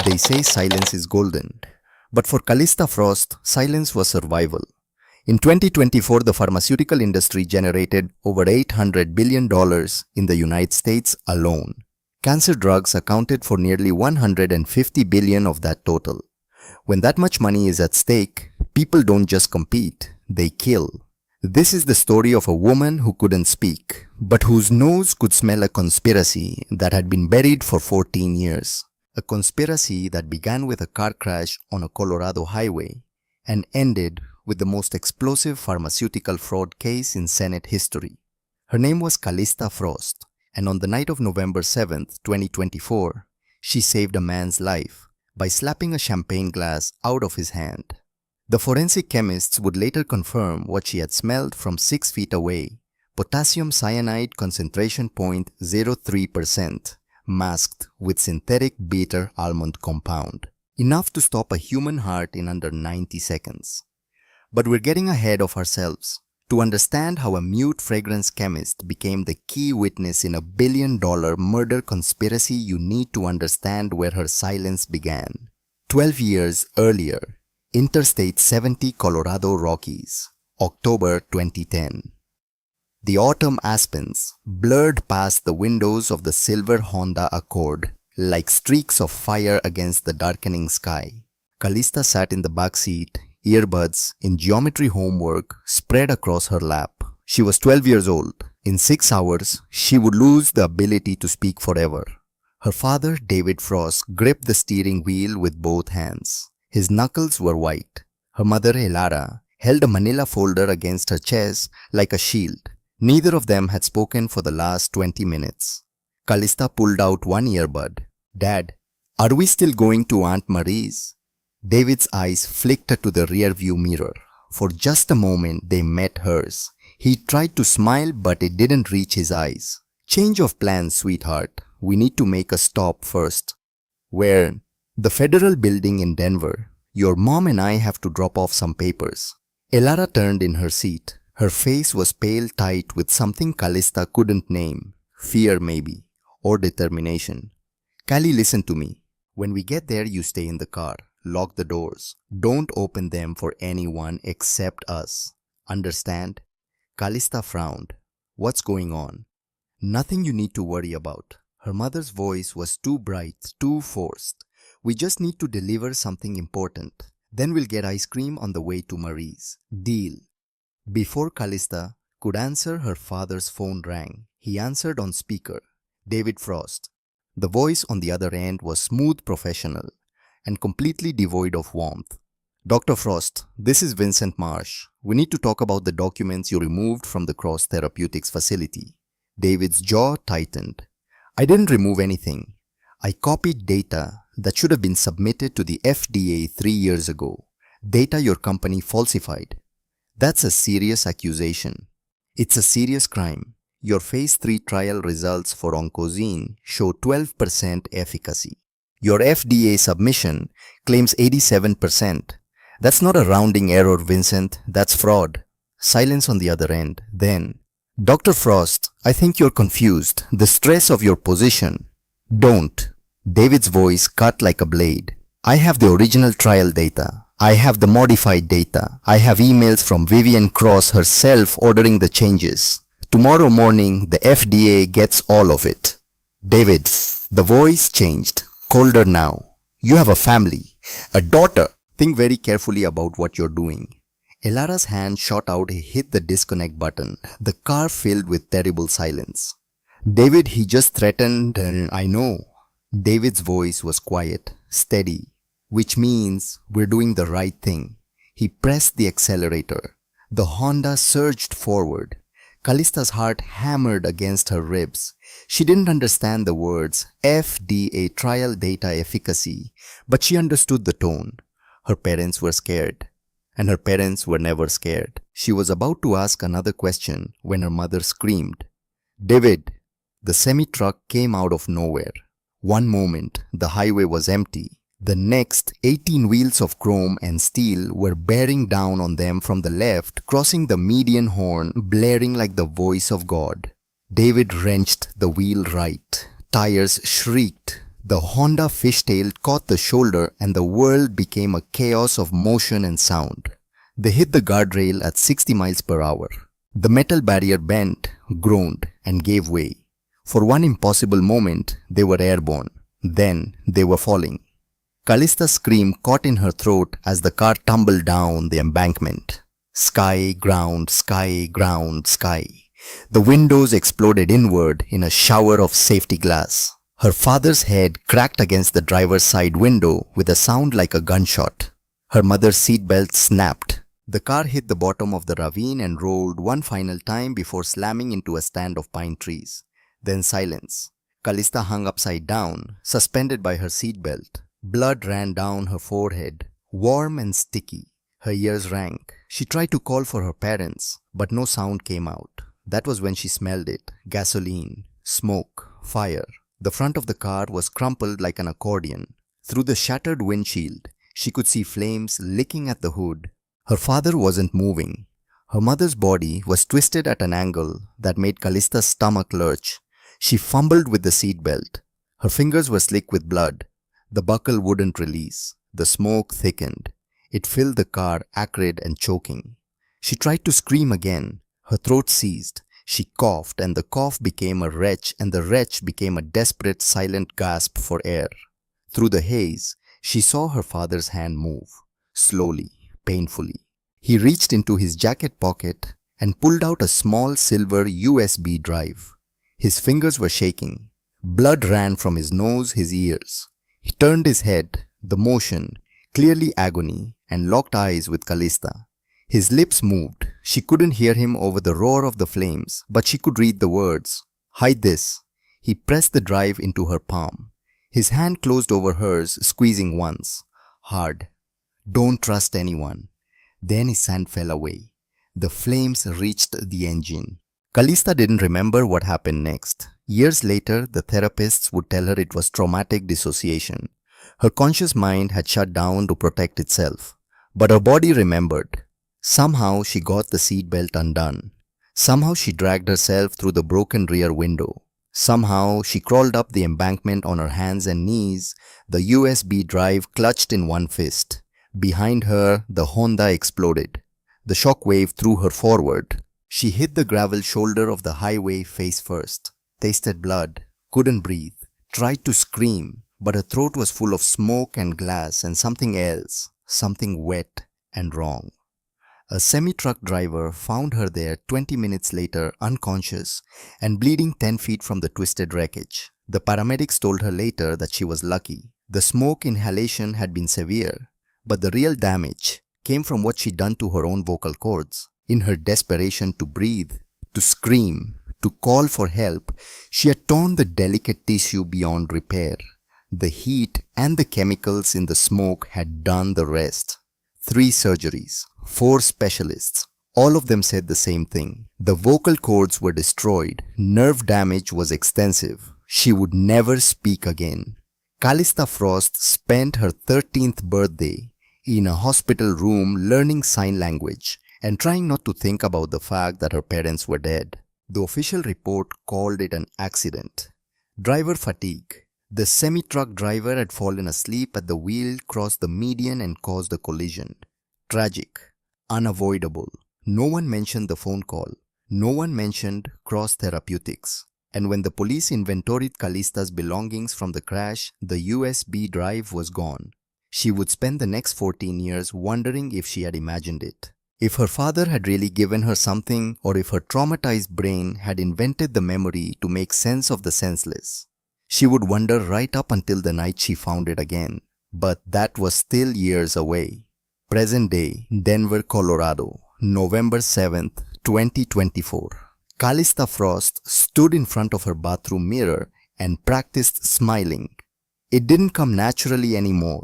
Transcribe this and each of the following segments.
They say silence is golden. But for Callista Frost, silence was survival. In 2024, the pharmaceutical industry generated over $800 billion in the United States alone. Cancer drugs accounted for nearly $150 billion of that total. When that much money is at stake, people don't just compete, they kill. This is the story of a woman who couldn't speak, but whose nose could smell a conspiracy that had been buried for 14 years. A conspiracy that began with a car crash on a Colorado highway and ended with the most explosive pharmaceutical fraud case in Senate history. Her name was Callista Frost, and on the night of November 7, 2024, she saved a man's life by slapping a champagne glass out of his hand. The forensic chemists would later confirm what she had smelled from 6 feet away: potassium cyanide concentration 0.03%, masked with synthetic bitter almond compound, enough to stop a human heart in under 90 seconds. But we're getting ahead of ourselves. To understand how a mute fragrance chemist became the key witness in a billion-dollar murder conspiracy, you need to understand where her silence began. 12 years earlier, Interstate 70 Colorado Rockies, October 2010. The autumn aspens blurred past the windows of the silver Honda Accord like streaks of fire against the darkening sky. Callista sat in the back seat, earbuds in geometry homework spread across her lap. She was 12 years old. In 6 hours, she would lose the ability to speak forever. Her father, David Frost, gripped the steering wheel with both hands. His knuckles were white. Her mother, Elara, held a manila folder against her chest like a shield. Neither of them had spoken for the last 20 minutes. Callista pulled out one earbud. "Dad, are we still going to Aunt Marie's?" David's eyes flicked to the rearview mirror. For just a moment, they met hers. He tried to smile, but it didn't reach his eyes. "Change of plans, sweetheart. We need to make a stop first." "Where?" "The federal building in Denver. Your mom and I have to drop off some papers." Elara turned in her seat. Her face was pale tight with something Callista couldn't name. Fear maybe, or determination. "Callie, listen to me. When we get there, you stay in the car. Lock the doors. Don't open them for anyone except us. Understand?" Callista frowned. "What's going on?" "Nothing you need to worry about." Her mother's voice was too bright, too forced. "We just need to deliver something important. Then we'll get ice cream on the way to Marie's. Deal?" Before Callista could answer, her father's phone rang. He answered on speaker. David Frost. The voice on the other end was smooth, professional, and completely devoid of warmth. "Dr. Frost, this is Vincent Marsh. We need to talk about the documents you removed from the Cross Therapeutics facility." David's jaw tightened. "I didn't remove anything. I copied data that should have been submitted to the FDA 3 years ago. Data your company falsified." "That's a serious accusation. It's a serious crime. Your phase 3 trial results for oncozine show 12% efficacy. Your FDA submission claims 87%. That's not a rounding error, Vincent. That's fraud." Silence on the other end. Then, "Dr. Frost, I think you're confused. The stress of your position." "Don't." David's voice cut like a blade. "I have the original trial data. I have the modified data. I have emails from Vivian Cross herself ordering the changes. Tomorrow morning, the FDA gets all of it." "David." The voice changed. Colder now. "You have a family, a daughter. Think very carefully about what you're doing." Elara's hand shot out. He hit the disconnect button. The car filled with terrible silence. "David, he just threatened, I know." David's voice was quiet, steady, which means we're doing the right thing. He pressed the accelerator. The Honda surged forward. Callista's heart hammered against her ribs. She didn't understand the words FDA trial data efficacy, but she understood the tone. Her parents were scared, and her parents were never scared. She was about to ask another question when her mother screamed, "David!" The semi-truck came out of nowhere. One moment, the highway was empty. The next, 18 wheels of chrome and steel were bearing down on them from the left, crossing the median horn, blaring like the voice of God. David wrenched the wheel right. Tires shrieked. The Honda fishtail caught the shoulder and the world became a chaos of motion and sound. They hit the guardrail at 60 miles per hour. The metal barrier bent, groaned, and gave way. For one impossible moment, they were airborne. Then, they were falling. Callista's scream caught in her throat as the car tumbled down the embankment. Sky, ground, sky, ground, sky. The windows exploded inward in a shower of safety glass. Her father's head cracked against the driver's side window with a sound like a gunshot. Her mother's seatbelt snapped. The car hit the bottom of the ravine and rolled one final time before slamming into a stand of pine trees. Then silence. Callista hung upside down, suspended by her seatbelt. Blood ran down her forehead, warm and sticky. Her ears rang. She tried to call for her parents, but no sound came out. That was when she smelled it. Gasoline, smoke, fire. The front of the car was crumpled like an accordion. Through the shattered windshield, she could see flames licking at the hood. Her father wasn't moving. Her mother's body was twisted at an angle that made Callista's stomach lurch. She fumbled with the seatbelt. Her fingers were slick with blood. The buckle wouldn't release. The smoke thickened. It filled the car acrid and choking. She tried to scream again. Her throat seized. She coughed and the cough became a retch and the retch became a desperate silent gasp for air. Through the haze, she saw her father's hand move. Slowly, painfully. He reached into his jacket pocket and pulled out a small silver USB drive. His fingers were shaking. Blood ran from his nose, his ears. He turned his head, the motion, clearly agony, and locked eyes with Callista. His lips moved. She couldn't hear him over the roar of the flames, but she could read the words. Hide this. He pressed the drive into her palm. His hand closed over hers, squeezing once. Hard. Don't trust anyone. Then his hand fell away. The flames reached the engine. Callista didn't remember what happened next. Years later, the therapists would tell her it was traumatic dissociation. Her conscious mind had shut down to protect itself. But her body remembered. Somehow she got the seatbelt undone. Somehow she dragged herself through the broken rear window. Somehow she crawled up the embankment on her hands and knees, the USB drive clutched in one fist. Behind her, the Honda exploded. The shock wave threw her forward. She hit the gravel shoulder of the highway face first, tasted blood, couldn't breathe, tried to scream, but her throat was full of smoke and glass and something else, something wet and wrong. A semi-truck driver found her there 20 minutes later unconscious and bleeding 10 feet from the twisted wreckage. The paramedics told her later that she was lucky. The smoke inhalation had been severe, but the real damage came from what she'd done to her own vocal cords. In her desperation to breathe, to scream, to call for help, she had torn the delicate tissue beyond repair. The heat and the chemicals in the smoke had done the rest. 3 surgeries, 4 specialists, all of them said the same thing. The vocal cords were destroyed, nerve damage was extensive. She would never speak again. Callista Frost spent her 13th birthday in a hospital room learning sign language and trying not to think about the fact that her parents were dead. The official report called it an accident. Driver fatigue. The semi-truck driver had fallen asleep at the wheel, crossed the median and caused a collision. Tragic. Unavoidable. No one mentioned the phone call. No one mentioned cross therapeutics. And when the police inventoried Callista's belongings from the crash, the USB drive was gone. She would spend the next 14 years wondering if she had imagined it. If her father had really given her something, or if her traumatized brain had invented the memory to make sense of the senseless. She would wonder right up until the night she found it again. But that was still years away. Present day, Denver, Colorado, November 7th, 2024. Callista Frost stood in front of her bathroom mirror and practiced smiling. It didn't come naturally anymore.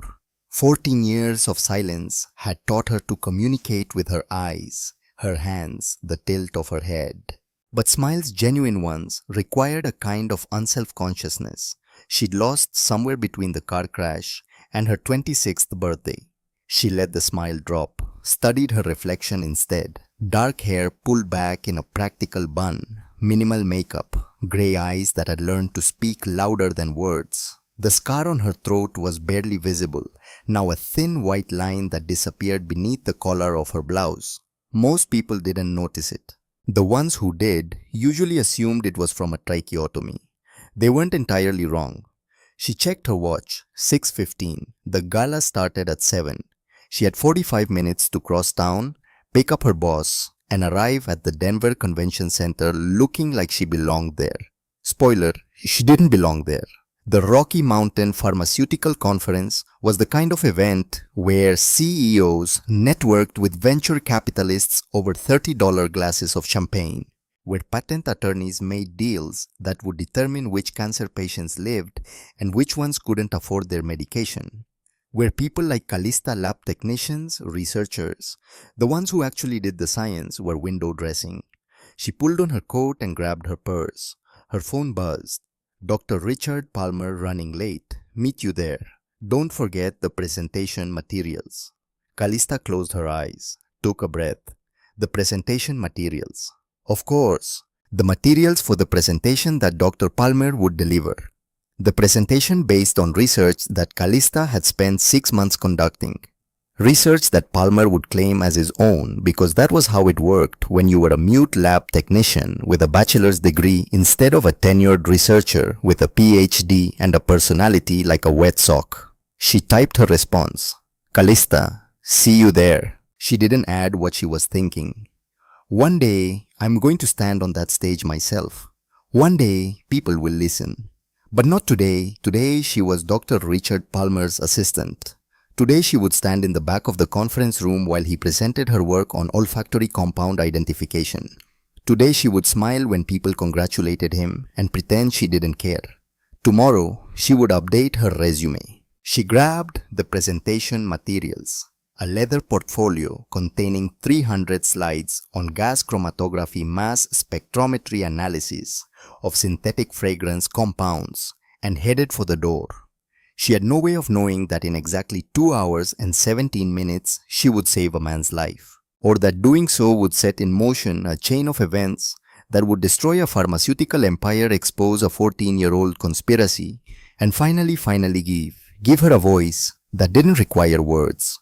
14 years of silence had taught her to communicate with her eyes, her hands, the tilt of her head. But smiles, genuine ones, required a kind of unself-consciousness she'd lost somewhere between the car crash and her 26th birthday. She let the smile drop, studied her reflection instead. Dark hair pulled back in a practical bun, minimal makeup, gray eyes that had learned to speak louder than words. The scar on her throat was barely visible, now a thin white line that disappeared beneath the collar of her blouse. Most people didn't notice it. The ones who did usually assumed it was from a tracheotomy. They weren't entirely wrong. She checked her watch, 6:15. The gala started at 7. She had 45 minutes to cross town, pick up her boss, and arrive at the Denver Convention Center looking like she belonged there. Spoiler, she didn't belong there. The Rocky Mountain Pharmaceutical Conference was the kind of event where CEOs networked with venture capitalists over $30 glasses of champagne, where patent attorneys made deals that would determine which cancer patients lived and which ones couldn't afford their medication, where people like Calista lab technicians, researchers, the ones who actually did the science, were window dressing. She pulled on her coat and grabbed her purse. Her phone buzzed. Dr. Richard Palmer running late. Meet you there. Don't forget the presentation materials. Calista closed her eyes, took a breath. The presentation materials. Of course, the materials for the presentation that Dr. Palmer would deliver. The presentation based on research that Calista had spent 6 months conducting. Research that Palmer would claim as his own because that was how it worked when you were a mute lab technician with a bachelor's degree instead of a tenured researcher with a PhD and a personality like a wet sock. She typed her response. Calista, see you there. She didn't add what she was thinking. One day, I'm going to stand on that stage myself. One day, people will listen. But not today. Today, she was Dr. Richard Palmer's assistant. Today she would stand in the back of the conference room while he presented her work on olfactory compound identification. Today she would smile when people congratulated him and pretend she didn't care. Tomorrow she would update her resume. She grabbed the presentation materials, a leather portfolio containing 300 slides on gas chromatography mass spectrometry analysis of synthetic fragrance compounds, and headed for the door. She had no way of knowing that in exactly 2 hours and 17 minutes she would save a man's life, or that doing so would set in motion a chain of events that would destroy a pharmaceutical empire, expose a 14-year-old conspiracy, and finally give her a voice that didn't require words.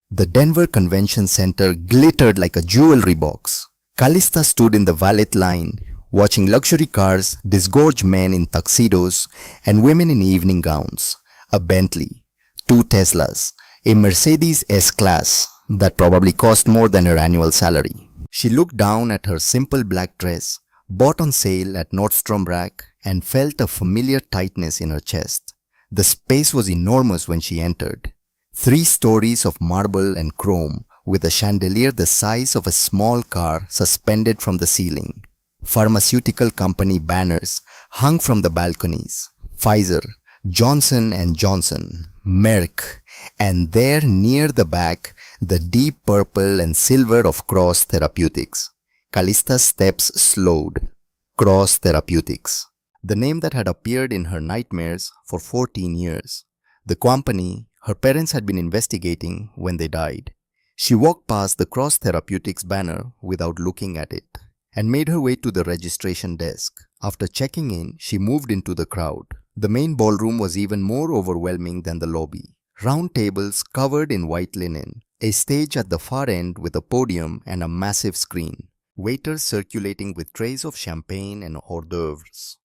The Denver Convention Center glittered like a jewelry box. Calista stood in the valet line, watching luxury cars disgorge men in tuxedos and women in evening gowns. A Bentley, 2 Teslas, a Mercedes S-Class that probably cost more than her annual salary. She looked down at her simple black dress, bought on sale at Nordstrom Rack, and felt a familiar tightness in her chest. The space was enormous when she entered. 3 stories of marble and chrome with a chandelier the size of a small car suspended from the ceiling. Pharmaceutical company banners hung from the balconies. Pfizer, Johnson & Johnson, Merck, and there near the back, the deep purple and silver of Cross Therapeutics. Calista's steps slowed. Cross Therapeutics, the name that had appeared in her nightmares for 14 years. The company her parents had been investigating when they died. She walked past the Cross Therapeutics banner without looking at it, and made her way to the registration desk. After checking in, she moved into the crowd. The main ballroom was even more overwhelming than the lobby. Round tables covered in white linen, a stage at the far end with a podium and a massive screen, waiters circulating with trays of champagne and hors d'oeuvres.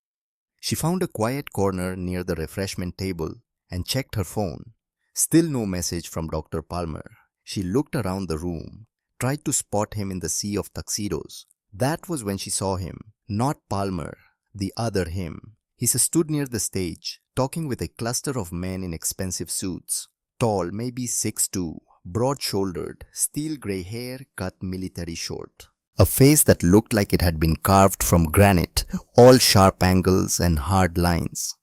She found a quiet corner near the refreshment table and checked her phone. Still no message from Dr. Palmer. She looked around the room, tried to spot him in the sea of tuxedos. That was when she saw him, not Palmer, the other him. He stood near the stage, talking with a cluster of men in expensive suits. Tall, maybe 6'2", broad-shouldered, steel grey hair cut military short. A face that looked like it had been carved from granite, all sharp angles and hard lines.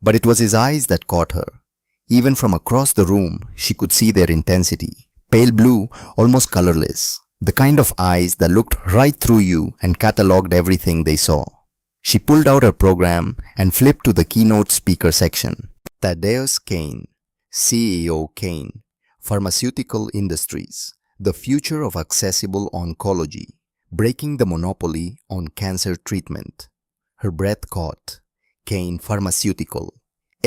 But it was his eyes that caught her. Even from across the room, she could see their intensity. Pale blue, almost colorless. The kind of eyes that looked right through you and catalogued everything they saw. She pulled out her program and flipped to the keynote speaker section. Thaddeus Kane, CEO Kane, Pharmaceutical Industries, the future of accessible oncology, breaking the monopoly on cancer treatment. Her breath caught. Kane Pharmaceutical,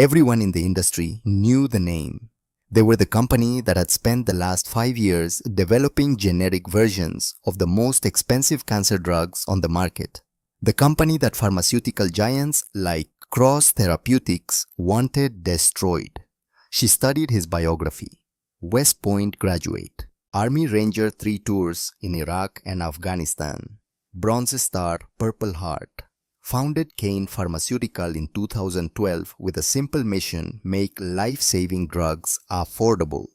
Everyone in the industry knew the name. They were the company that had spent the last 5 years developing generic versions of the most expensive cancer drugs on the market. The company that pharmaceutical giants like Cross Therapeutics wanted destroyed. She studied his biography. West Point graduate. Army Ranger 3 tours in Iraq and Afghanistan. Bronze Star, Purple Heart. Founded Kane Pharmaceutical in 2012 with a simple mission: make life-saving drugs affordable.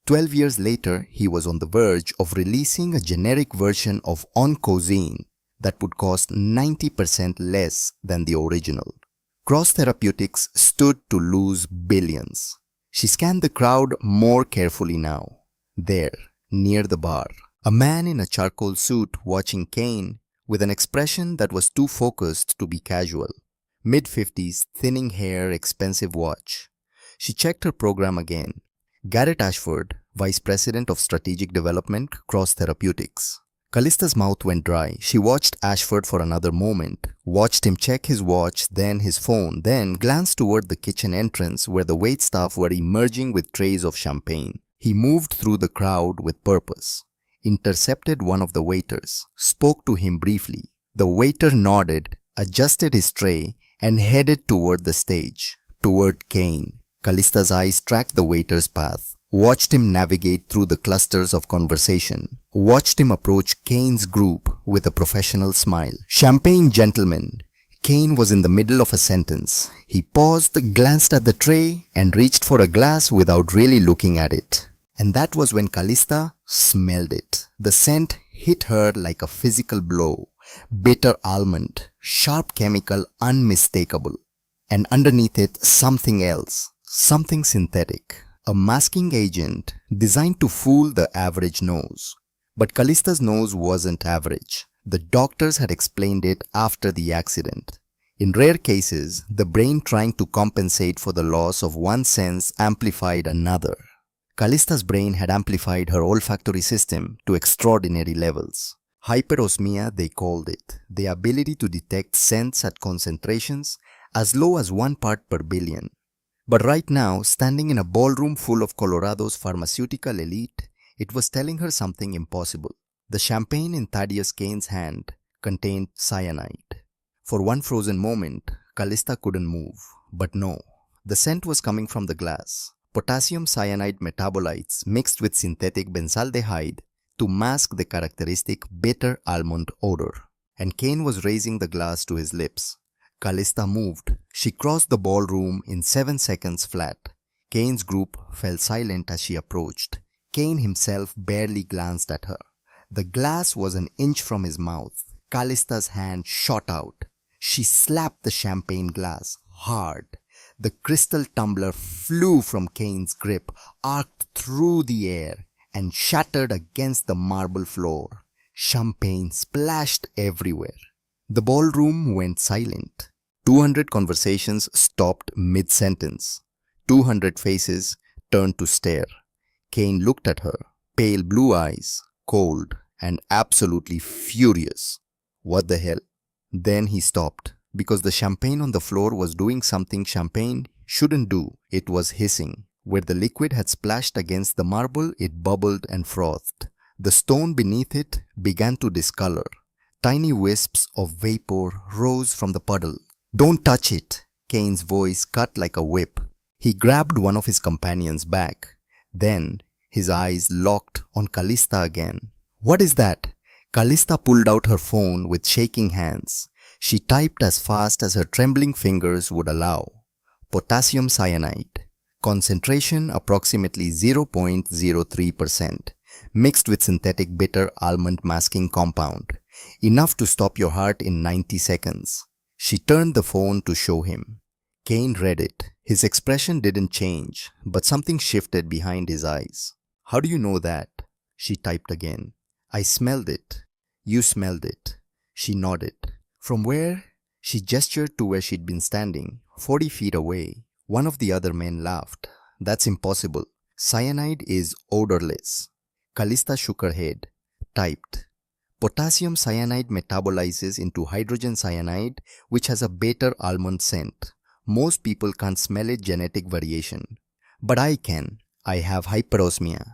12 years later, he was on the verge of releasing a generic version of oncozine that would cost 90% less than the original. Cross Therapeutics stood to lose billions. She scanned the crowd more carefully now. There, near the bar, a man in a charcoal suit watching Kane with an expression that was too focused to be casual. Mid-50s, thinning hair, expensive watch. She checked her program again. Garrett Ashford, Vice President of Strategic Development, Cross Therapeutics. Callista's mouth went dry. She watched Ashford for another moment, watched him check his watch, then his phone, then glanced toward the kitchen entrance where the waitstaff were emerging with trays of champagne. He moved through the crowd with purpose. Intercepted one of the waiters, spoke to him briefly. The waiter nodded, adjusted his tray, and headed toward the stage, toward Kane. Callista's eyes tracked the waiter's path, watched him navigate through the clusters of conversation, watched him approach Kane's group with a professional smile. "Champagne, gentlemen." Kane was in the middle of a sentence. He paused, glanced at the tray, and reached for a glass without really looking at it. And that was when Callista smelled it. The scent hit her like a physical blow. Bitter almond, sharp chemical, unmistakable. And underneath it, something else, something synthetic. A masking agent designed to fool the average nose. But Callista's nose wasn't average. The doctors had explained it after the accident. In rare cases, the brain trying to compensate for the loss of one sense amplified another. Callista's brain had amplified her olfactory system to extraordinary levels. Hyperosmia, they called it, the ability to detect scents at concentrations as low as 1 part per billion. But right now, standing in a ballroom full of Colorado's pharmaceutical elite, it was telling her something impossible. The champagne in Thaddeus Kane's hand contained cyanide. For one frozen moment, Callista couldn't move. But no, the scent was coming from the glass. Potassium cyanide metabolites mixed with synthetic benzaldehyde to mask the characteristic bitter almond odor. And Kane was raising the glass to his lips. Callista moved. She crossed the ballroom in 7 seconds flat. Kane's group fell silent as she approached. Kane himself barely glanced at her. The glass was an inch from his mouth. Callista's hand shot out. She slapped the champagne glass hard. The crystal tumbler flew from Kane's grip, arced through the air, and shattered against the marble floor. Champagne splashed everywhere. The ballroom went silent. 200 conversations stopped mid-sentence. 200 faces turned to stare. Kane looked at her, pale blue eyes, cold and absolutely furious. What the hell? Then he stopped. Because the champagne on the floor was doing something champagne shouldn't do. It was hissing. Where the liquid had splashed against the marble, it bubbled and frothed. The stone beneath it began to discolor. Tiny wisps of vapor rose from the puddle. "Don't touch it!" Kane's voice cut like a whip. He grabbed one of his companions back. Then his eyes locked on Callista again. "What is that?" Callista pulled out her phone with shaking hands. She typed as fast as her trembling fingers would allow. Potassium cyanide. Concentration approximately 0.03%. Mixed with synthetic bitter almond masking compound. Enough to stop your heart in 90 seconds. She turned the phone to show him. Kane read it. His expression didn't change, but something shifted behind his eyes. "How do you know that?" She typed again. "I smelled it." "You smelled it." She nodded. From where? She gestured to where she'd been standing, 40 feet away. One of the other men laughed. "That's impossible. Cyanide is odorless." Callista shook her head. Typed. Potassium cyanide metabolizes into hydrogen cyanide, which has a bitter almond scent. Most people can't smell it genetic variation. But I can. I have hyperosmia,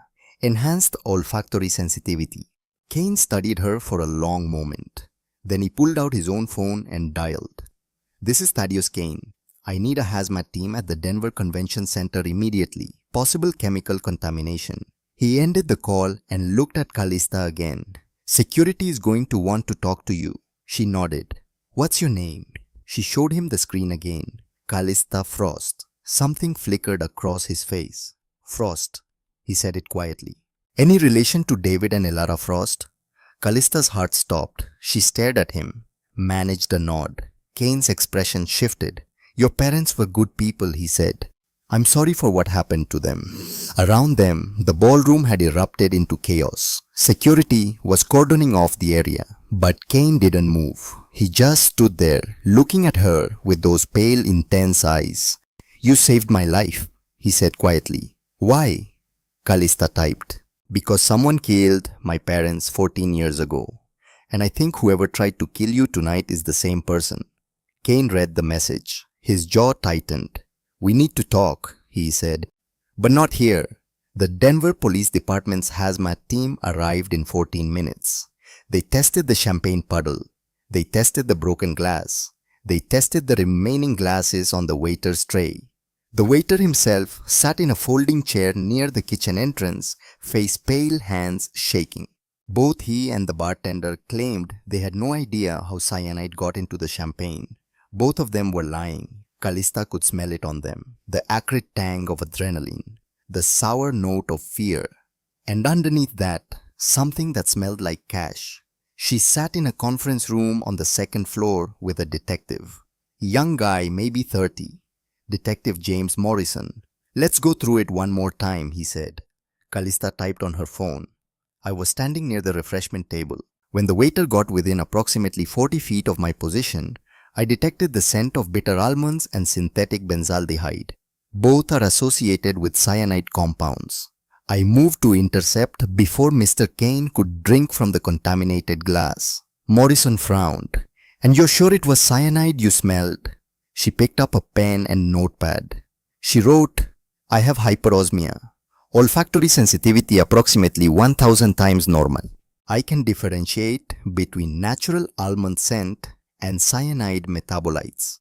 enhanced olfactory sensitivity. Kane studied her for a long moment. Then he pulled out his own phone and dialed. This is Thaddeus Kane. I need a hazmat team at the Denver Convention Center immediately. Possible chemical contamination. He ended the call and looked at Callista again. Security is going to want to talk to you. She nodded. What's your name? She showed him the screen again. Callista Frost. Something flickered across his face. Frost. He said it quietly. Any relation to David and Elara Frost? Callista's heart stopped. She stared at him. Managed a nod. Kane's expression shifted. Your parents were good people, he said. I'm sorry for what happened to them. Around them, the ballroom had erupted into chaos. Security was cordoning off the area, but Kane didn't move. He just stood there, looking at her with those pale, intense eyes. You saved my life, he said quietly. Why? Callista typed. Because someone killed my parents 14 years ago. And I think whoever tried to kill you tonight is the same person. Kane read the message. His jaw tightened. We need to talk, he said. But not here. The Denver Police Department's hazmat team arrived in 14 minutes. They tested the champagne puddle. They tested the broken glass. They tested the remaining glasses on the waiter's tray. The waiter himself sat in a folding chair near the kitchen entrance, face pale, hands shaking. Both he and the bartender claimed they had no idea how cyanide got into the champagne. Both of them were lying. Callista could smell it on them, the acrid tang of adrenaline, the sour note of fear, and underneath that, something that smelled like cash. She sat in a conference room on the second floor with a detective. Young guy, maybe 30. Detective James Morrison. Let's go through it one more time, he said. Callista typed on her phone. I was standing near the refreshment table. When the waiter got within approximately 40 feet of my position, I detected the scent of bitter almonds and synthetic benzaldehyde. Both are associated with cyanide compounds. I moved to intercept before Mr. Kane could drink from the contaminated glass. Morrison frowned. And you're sure it was cyanide you smelled? She picked up a pen and notepad. She wrote, I have hyperosmia. Olfactory sensitivity approximately 1000 times normal. I can differentiate between natural almond scent and cyanide metabolites.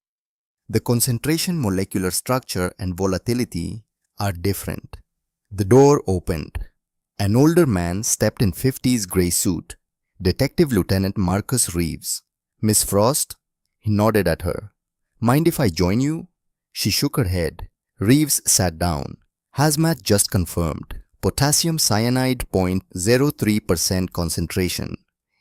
The concentration, molecular structure, and volatility are different. The door opened. An older man stepped in 50s gray suit. Detective Lieutenant Marcus Reeves. Miss Frost? He nodded at her. Mind if I join you? She shook her head. Reeves sat down. Hazmat just confirmed. Potassium cyanide 0.03% concentration.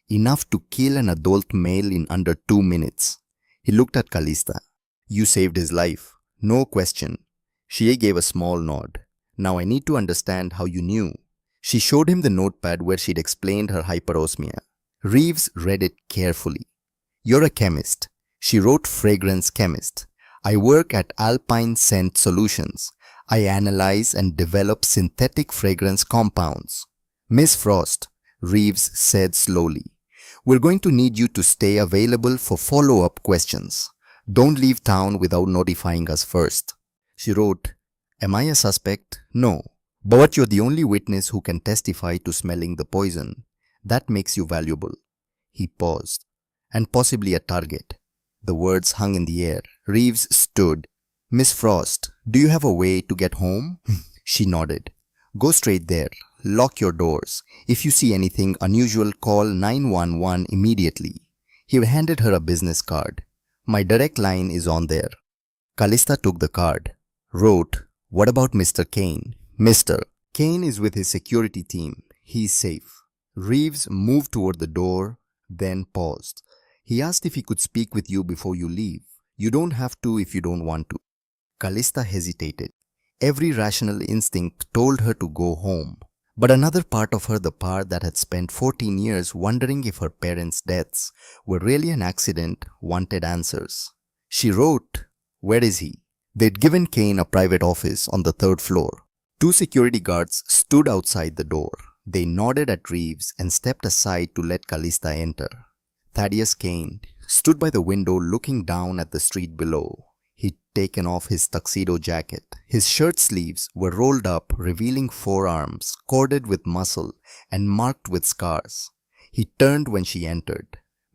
Enough to kill an adult male in under 2 minutes. He looked at Callista. You saved his life. No question. She gave a small nod. Now I need to understand how you knew. She showed him the notepad where she'd explained her hyperosmia. Reeves read it carefully. You're a chemist. She wrote fragrance chemist. I work at Alpine Scent Solutions. I analyze and develop synthetic fragrance compounds. Miss Frost, Reeves said slowly. We're going to need you to stay available for follow-up questions. Don't leave town without notifying us first. She wrote, Am I a suspect? No. But you're the only witness who can testify to smelling the poison. That makes you valuable. He paused. And possibly a target. The words hung in the air. Reeves stood. Miss Frost, do you have a way to get home? She nodded. Go straight there. Lock your doors. If you see anything unusual, call 911 immediately. He handed her a business card. My direct line is on there. Callista took the card. Wrote, What about Mr. Kane? Mr. Kane is with his security team. He's safe. Reeves moved toward the door, then paused. He asked if he could speak with you before you leave. You don't have to if you don't want to. Callista hesitated. Every rational instinct told her to go home. But another part of her, the part that had spent 14 years wondering if her parents' deaths were really an accident, wanted answers. She wrote, Where is he? They'd given Kane a private office on the 3rd floor. 2 security guards stood outside the door. They nodded at Reeves and stepped aside to let Callista enter. Thaddeus Kane stood by the window looking down at the street below. He'd taken off his tuxedo jacket. His shirt sleeves were rolled up, revealing forearms corded with muscle and marked with scars. He turned when she entered.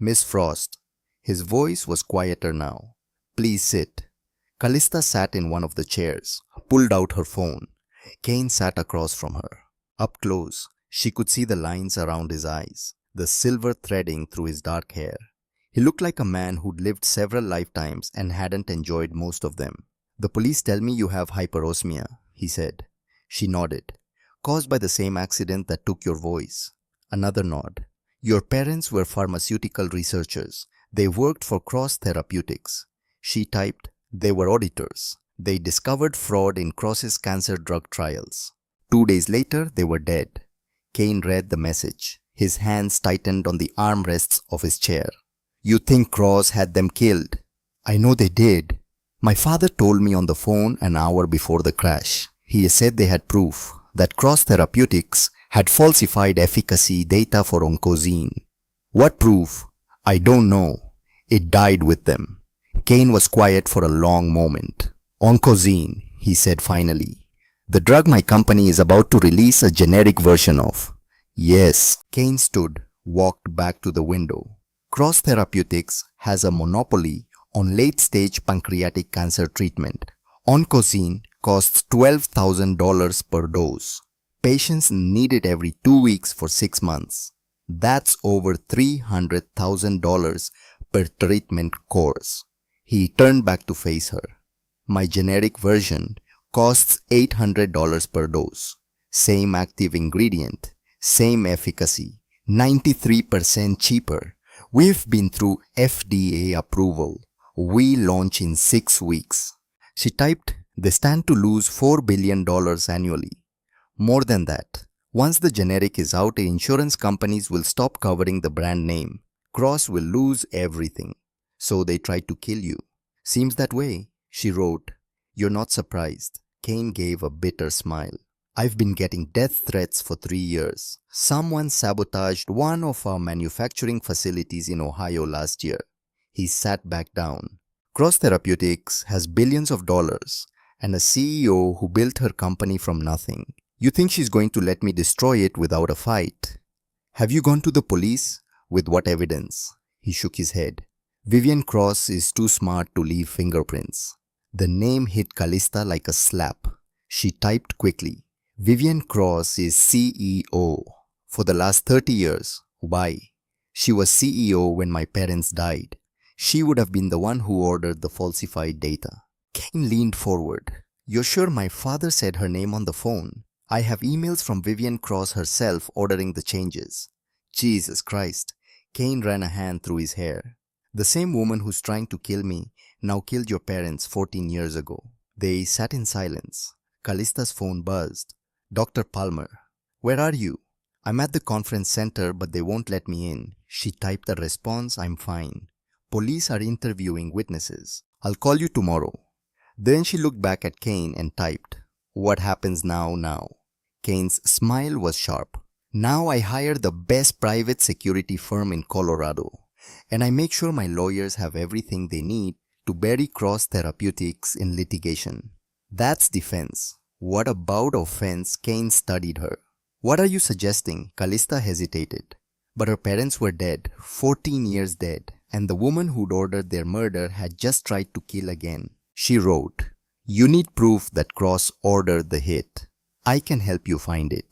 "Miss Frost." His voice was quieter now. "Please sit." Callista sat in one of the chairs, pulled out her phone. Kane sat across from her. Up close, she could see the lines around his eyes, the silver threading through his dark hair. He looked like a man who'd lived several lifetimes and hadn't enjoyed most of them. "The police tell me you have hyperosmia," he said. She nodded. "Caused by the same accident that took your voice." Another nod. "Your parents were pharmaceutical researchers. They worked for Cross Therapeutics." She typed, "They were auditors. They discovered fraud in Cross's cancer drug trials. 2 days later, they were dead." Kane read the message. His hands tightened on the armrests of his chair. "You think Cross had them killed?" "I know they did. My father told me on the phone an hour before the crash. He said they had proof that Cross Therapeutics had falsified efficacy data for oncozine." "What proof?" "I don't know. It died with them." Kane was quiet for a long moment. "Oncozine," he said finally. "The drug my company is about to release a generic version of." "Yes." Kane stood, walked back to the window. "Cross Therapeutics has a monopoly on late-stage pancreatic cancer treatment. Oncozine costs $12,000 per dose. Patients need it every 2 weeks for 6 months. That's over $300,000 per treatment course." He turned back to face her. "My generic version costs $800 per dose. Same active ingredient, same efficacy, 93% cheaper. We've been through FDA approval. We launch in 6 weeks." She typed, "They stand to lose $4 billion annually. More than that. Once the generic is out, the insurance companies will stop covering the brand name. Cross will lose everything. So they tried to kill you." "Seems that way." She wrote, "You're not surprised." Kane gave a bitter smile. "I've been getting death threats for 3 years. Someone sabotaged one of our manufacturing facilities in Ohio last year." He sat back down. "Cross Therapeutics has billions of dollars and a CEO who built her company from nothing. You think she's going to let me destroy it without a fight?" "Have you gone to the police? With what evidence?" He shook his head. "Vivian Cross is too smart to leave fingerprints." The name hit Callista like a slap. She typed quickly. "Vivian Cross is CEO for the last 30 years. Why? She was CEO when my parents died. She would have been the one who ordered the falsified data." Kane leaned forward. "You're sure my father said her name on the phone? I have emails from Vivian Cross herself ordering the changes." "Jesus Christ." Kane ran a hand through his hair. "The same woman who's trying to kill me now killed your parents 14 years ago." They sat in silence. Callista's phone buzzed. "Dr. Palmer." "Where are you?" "I'm at the conference center, but they won't let me in." She typed a response, "I'm fine. Police are interviewing witnesses. I'll call you tomorrow." Then she looked back at Kane and typed, "What happens now?" Kane's smile was sharp. "Now I hire the best private security firm in Colorado, and I make sure my lawyers have everything they need to bury Cross Therapeutics in litigation." "That's defense. What about offense?" Kane studied her. "What are you suggesting?" Callista hesitated. "But her parents were dead, 14 years dead, and the woman who'd ordered their murder had just tried to kill again." She wrote, "You need proof that Cross ordered the hit. I can help you find it."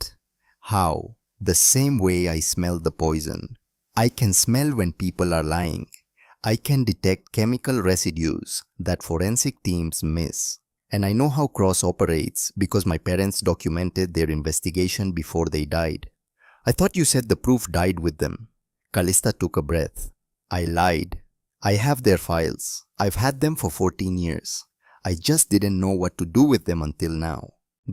"How?" "The same way I smell the poison. I can smell when people are lying. I can detect chemical residues that forensic teams miss. And I know how Cross operates because my parents documented their investigation before they died." "I thought you said the proof died with them." Callista took a breath. "I lied. I have their files. I've had them for 14 years. I just didn't know what to do with them until now."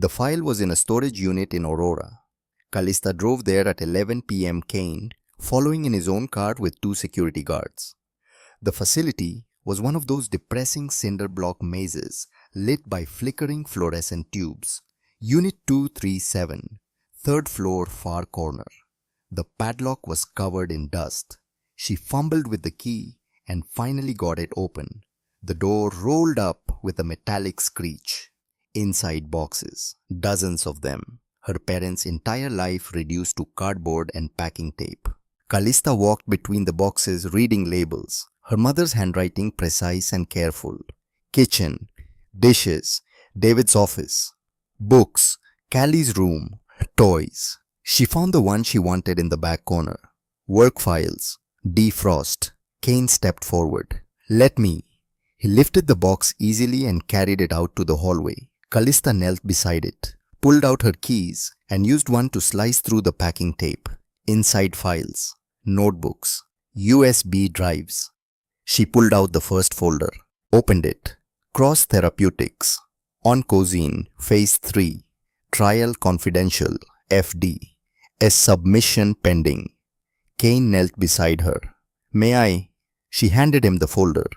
The file was in a storage unit in Aurora. Callista drove there at 11 p.m. Kane, following in his own car with 2 security guards. The facility was one of those depressing cinder block mazes lit by flickering fluorescent tubes. Unit 237, 3rd floor, far corner. The padlock was covered in dust. She fumbled with the key and finally got it open. The door rolled up with a metallic screech. Inside boxes, dozens of them. Her parents' entire life reduced to cardboard and packing tape. Callista walked between the boxes reading labels, her mother's handwriting precise and careful. Kitchen, dishes, David's office, books, Callie's room, toys. She found the one she wanted in the back corner. Work files, defrost. Kane stepped forward. "Let me." He lifted the box easily and carried it out to the hallway. Callista knelt beside it, pulled out her keys, and used one to slice through the packing tape. Inside files, notebooks, USB drives. She pulled out the first folder, opened it. Cross Therapeutics, Oncozine, Phase 3, Trial Confidential, FD. A submission pending. Kane knelt beside her. "May I?" She handed him the folder.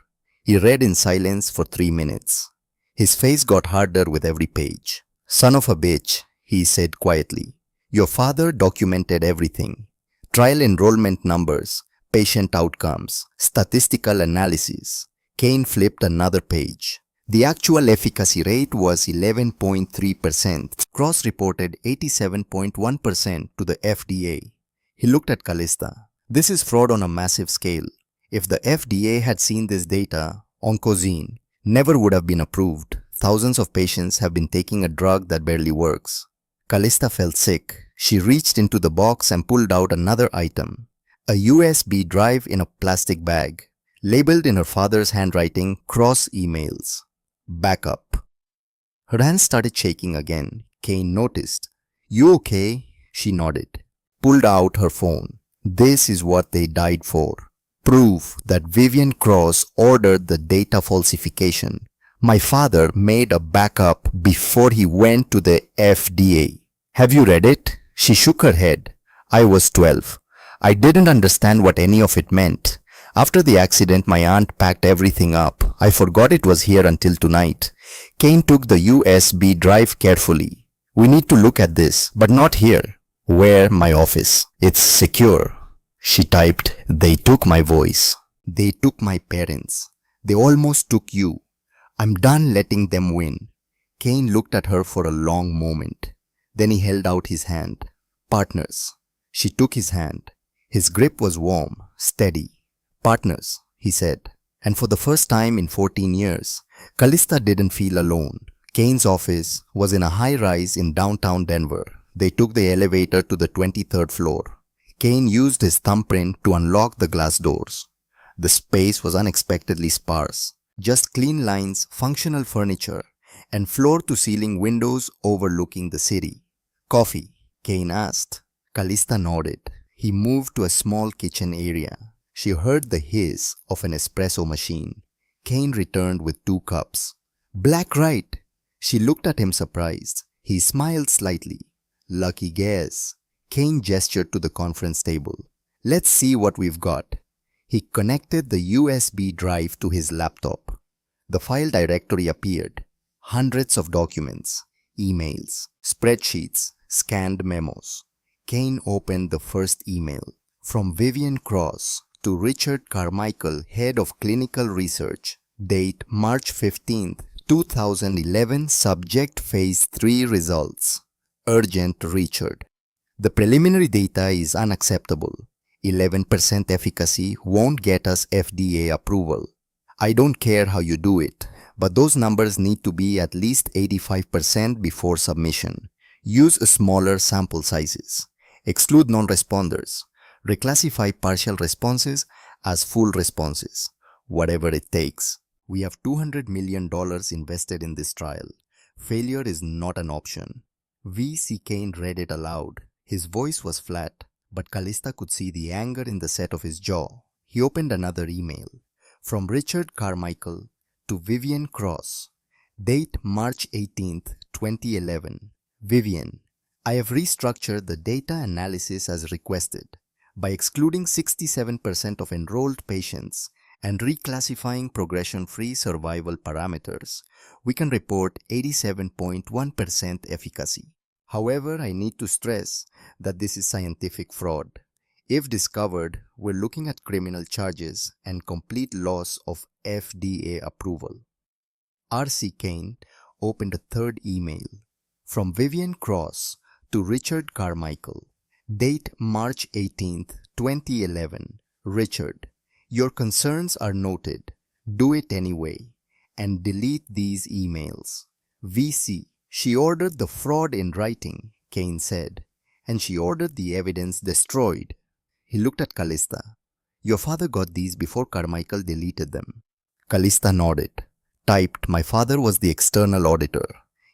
He read in silence for 3 minutes. His face got harder with every page. "Son of a bitch," he said quietly. "Your father documented everything. Trial enrollment numbers, patient outcomes, statistical analysis." Kane flipped another page. The actual efficacy rate was 11.3%. Cross reported 87.1% to the FDA. He looked at Callista. "This is fraud on a massive scale. If the FDA had seen this data, Oncozine never would have been approved. Thousands of patients have been taking a drug that barely works." Callista felt sick. She reached into the box and pulled out another item. A USB drive in a plastic bag. Labeled in her father's handwriting, "Cross emails. Backup." Her hands started shaking again. Kane noticed. "You okay?" She nodded. Pulled out her phone. This is what they died for. Proof that Vivian Cross ordered the data falsification. My father made a backup before he went to the FDA. "Have you read it?" She shook her head. "I was 12. I didn't understand what any of it meant. After the accident, my aunt packed everything up. I forgot it was here until tonight." Kane took the USB drive carefully. "We need to look at this, but not here." "Where? My office. It's secure." She typed, "They took my voice. They took my parents. They almost took you. I'm done letting them win." Kane looked at her for a long moment. Then he held out his hand. "Partners." She took his hand. His grip was warm, steady. "Partners," he said. And for the first time in 14 years, Callista didn't feel alone. Kane's office was in a high-rise in downtown Denver. They took the elevator to the 23rd floor. Kane used his thumbprint to unlock the glass doors. The space was unexpectedly sparse. Just clean lines, functional furniture, and floor-to-ceiling windows overlooking the city. "Coffee?" Kane asked. Callista nodded. He moved to a small kitchen area. She heard the hiss of an espresso machine. Kane returned with 2 cups. "Black, right?" She looked at him surprised. He smiled slightly. "Lucky guess." Kane gestured to the conference table. "Let's see what we've got." He connected the USB drive to his laptop. The file directory appeared. Hundreds of documents, emails, spreadsheets, scanned memos. Kane opened the first email. From Vivian Cross to Richard Carmichael, Head of Clinical Research. Date March 15th, 2011. Subject Phase 3 results. Urgent, Richard. The preliminary data is unacceptable. 11% efficacy won't get us FDA approval. I don't care how you do it, but those numbers need to be at least 85% before submission. Use smaller sample sizes. Exclude non-responders. Reclassify partial responses as full responses. Whatever it takes. We have $200 million invested in this trial. Failure is not an option. V.C. Kane read it aloud. His voice was flat, but Callista could see the anger in the set of his jaw. He opened another email. From Richard Carmichael to Vivian Cross. Date March 18th, 2011. Vivian, I have restructured the data analysis as requested. By excluding 67% of enrolled patients and reclassifying progression-free survival parameters, we can report 87.1% efficacy. However, I need to stress that this is scientific fraud. If discovered, we're looking at criminal charges and complete loss of FDA approval. R.C. Kane opened a third email from Vivian Cross to Richard Carmichael. Date March 18, 2011. Richard, your concerns are noted. Do it anyway and delete these emails. VC, she ordered the fraud in writing, Kane said, and she ordered the evidence destroyed. He looked at Callista. Your father got these before Carmichael deleted them. Callista nodded. Typed, my father was the external auditor.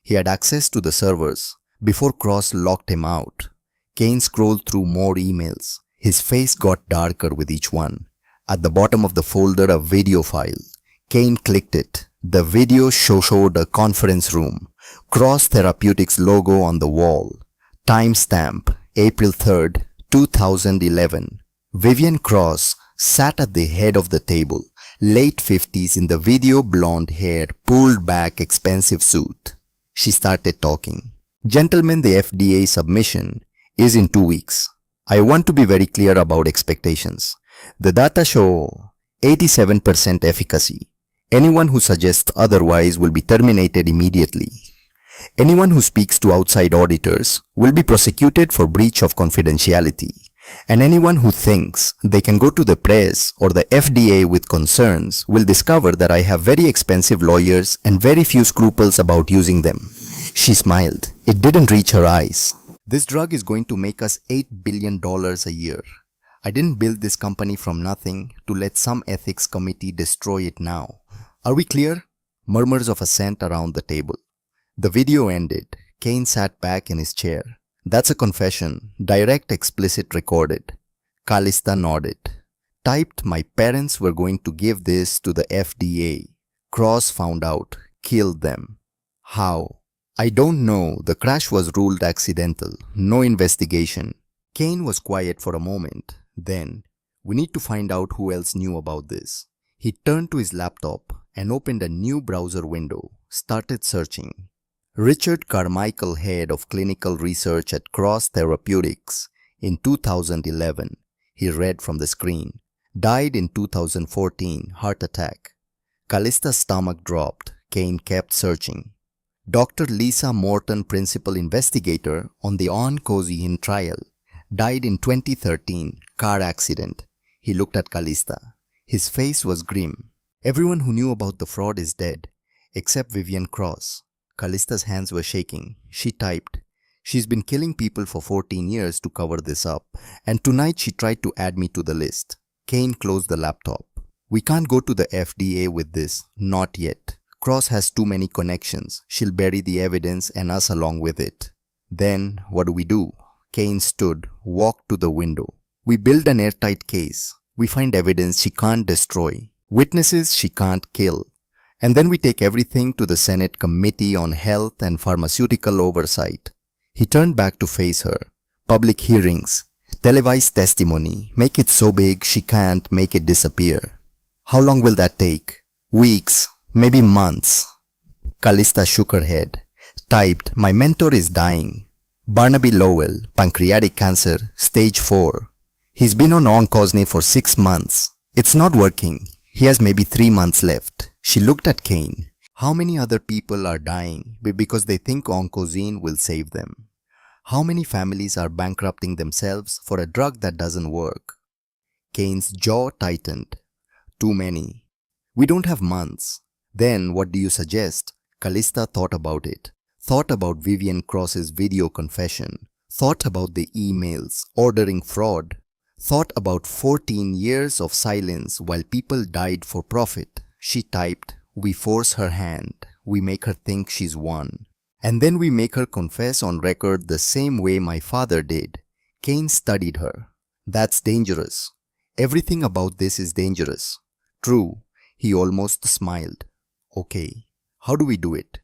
He had access to the servers before Cross locked him out. Kane scrolled through more emails. His face got darker with each one. At the bottom of the folder, a video file. Kane clicked it. The video showed a conference room. Cross Therapeutics logo on the wall. Timestamp, April 3rd, 2011. Vivian Cross sat at the head of the table. Late 50s in the video, blonde hair, pulled back, expensive suit. She started talking. Gentlemen, the FDA submission is in 2 weeks. I want to be very clear about expectations. The data show 87% efficacy. Anyone who suggests otherwise will be terminated immediately. Anyone who speaks to outside auditors will be prosecuted for breach of confidentiality. And anyone who thinks they can go to the press or the FDA with concerns will discover that I have very expensive lawyers and very few scruples about using them. She smiled. It didn't reach her eyes. This drug is going to make us $8 billion a year. I didn't build this company from nothing to let some ethics committee destroy it now. Are we clear? Murmurs of assent around the table. The video ended. Kane sat back in his chair. That's a confession. Direct, explicit, recorded. Callista nodded. Typed, my parents were going to give this to the FDA. Cross found out. Killed them. How? I don't know. The crash was ruled accidental. No investigation. Kane was quiet for a moment. Then, we need to find out who else knew about this. He turned to his laptop and opened a new browser window. Started searching. Richard Carmichael, head of clinical research at Cross Therapeutics in 2011. He read from the screen. Died in 2014, heart attack. Callista's stomach dropped. Kane kept searching. Dr. Lisa Morton, principal investigator on the Oncozine trial. Died in 2013, car accident. He looked at Callista. His face was grim. Everyone who knew about the fraud is dead, except Vivian Cross. Callista's hands were shaking. She typed, she's been killing people for 14 years to cover this up, and tonight she tried to add me to the list. Kane closed the laptop. We can't go to the FDA with this, not yet. Cross has too many connections. She'll bury the evidence and us along with it. Then, what do? Kane stood, walked to the window. We build an airtight case. We find evidence she can't destroy, witnesses she can't kill. And then we take everything to the Senate Committee on Health and Pharmaceutical Oversight. He turned back to face her. Public hearings, televised testimony, make it so big she can't make it disappear. How long will that take? Weeks, maybe months. Callista shook her head. Typed, my mentor is dying. Barnaby Lowell, pancreatic cancer, stage 4. He's been on Oncozine for 6 months. It's not working. He has maybe 3 months left. She looked at Kane. How many other people are dying because they think Oncozine will save them? How many families are bankrupting themselves for a drug that doesn't work? Kane's jaw tightened. Too many. We don't have months. Then what do you suggest? Callista thought about it. Thought about Vivian Cross's video confession. Thought about the emails, ordering fraud. Thought about 14 years of silence while people died for profit. She typed, we force her hand. We make her think she's won. And then we make her confess on record the same way my father did. Kane studied her. That's dangerous. Everything about this is dangerous. True. He almost smiled. Okay. How do we do it?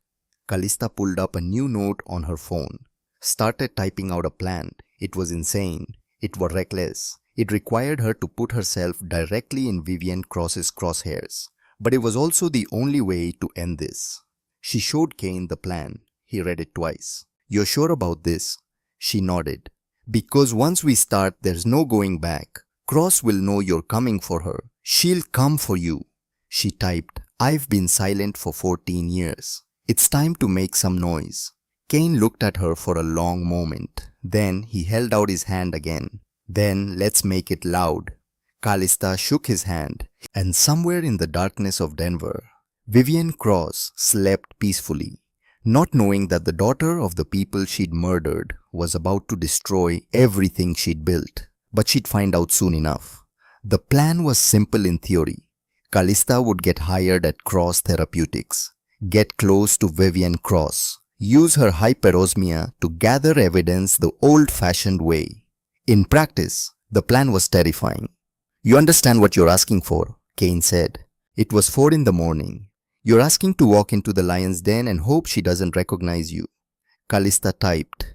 Callista pulled up a new note on her phone. Started typing out a plan. It was insane. It was reckless. It required her to put herself directly in Vivian Cross's crosshairs. But it was also the only way to end this. She showed Kane the plan. He read it twice. You're sure about this? She nodded. Because once we start, there's no going back. Cross will know you're coming for her. She'll come for you. She typed, I've been silent for 14 years. It's time to make some noise. Kane looked at her for a long moment. Then he held out his hand again. Then let's make it loud. Callista shook his hand, and somewhere in the darkness of Denver, Vivian Cross slept peacefully, not knowing that the daughter of the people she'd murdered was about to destroy everything she'd built. But she'd find out soon enough. The plan was simple in theory. Callista would get hired at Cross Therapeutics, get close to Vivian Cross, use her hyperosmia to gather evidence the old-fashioned way. In practice, the plan was terrifying. You understand what you're asking for, Kane said. It was 4 in the morning. You're asking to walk into the lion's den and hope she doesn't recognize you. Callista typed,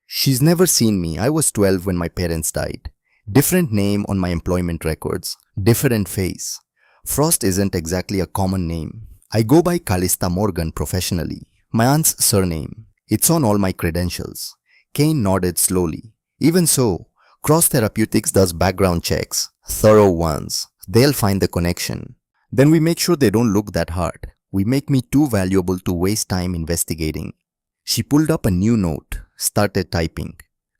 She's never seen me. I was 12 when my parents died. Different name on my employment records. Different face. Frost isn't exactly a common name. I go by Callista Morgan professionally. My aunt's surname. It's on all my credentials. Kane nodded slowly. Even so, Cross Therapeutics does background checks. Thorough ones. They'll find the connection. Then we make sure they don't look that hard. We make me too valuable to waste time investigating. She pulled up a new note, started typing.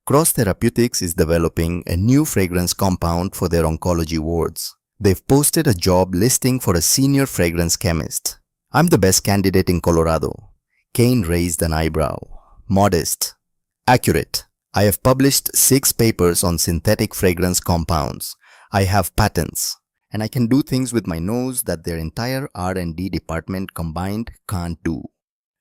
Cross Therapeutics is developing a new fragrance compound for their oncology wards. They've posted a job listing for a senior fragrance chemist. I'm the best candidate in Colorado. Kane raised an eyebrow. Modest. Accurate. I have published 6 papers on synthetic fragrance compounds. I have patents. And I can do things with my nose that their entire R&D department combined can't do.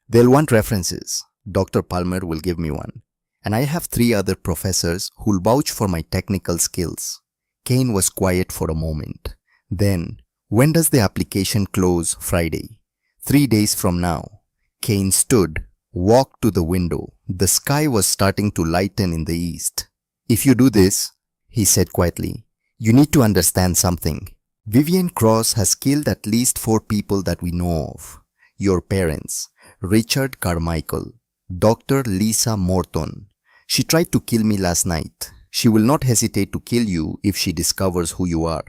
They'll want references. Dr. Palmer will give me one. And I have 3 other professors who'll vouch for my technical skills. Kane was quiet for a moment. Then, when does the application close? Friday. 3 days from now. Kane stood, walked to the window. The sky was starting to lighten in the east. If you do this, he said quietly, you need to understand something. Vivian Cross has killed at least 4 people that we know of. Your parents, Richard Carmichael, Dr. Lisa Morton. She tried to kill me last night. She will not hesitate to kill you if she discovers who you are.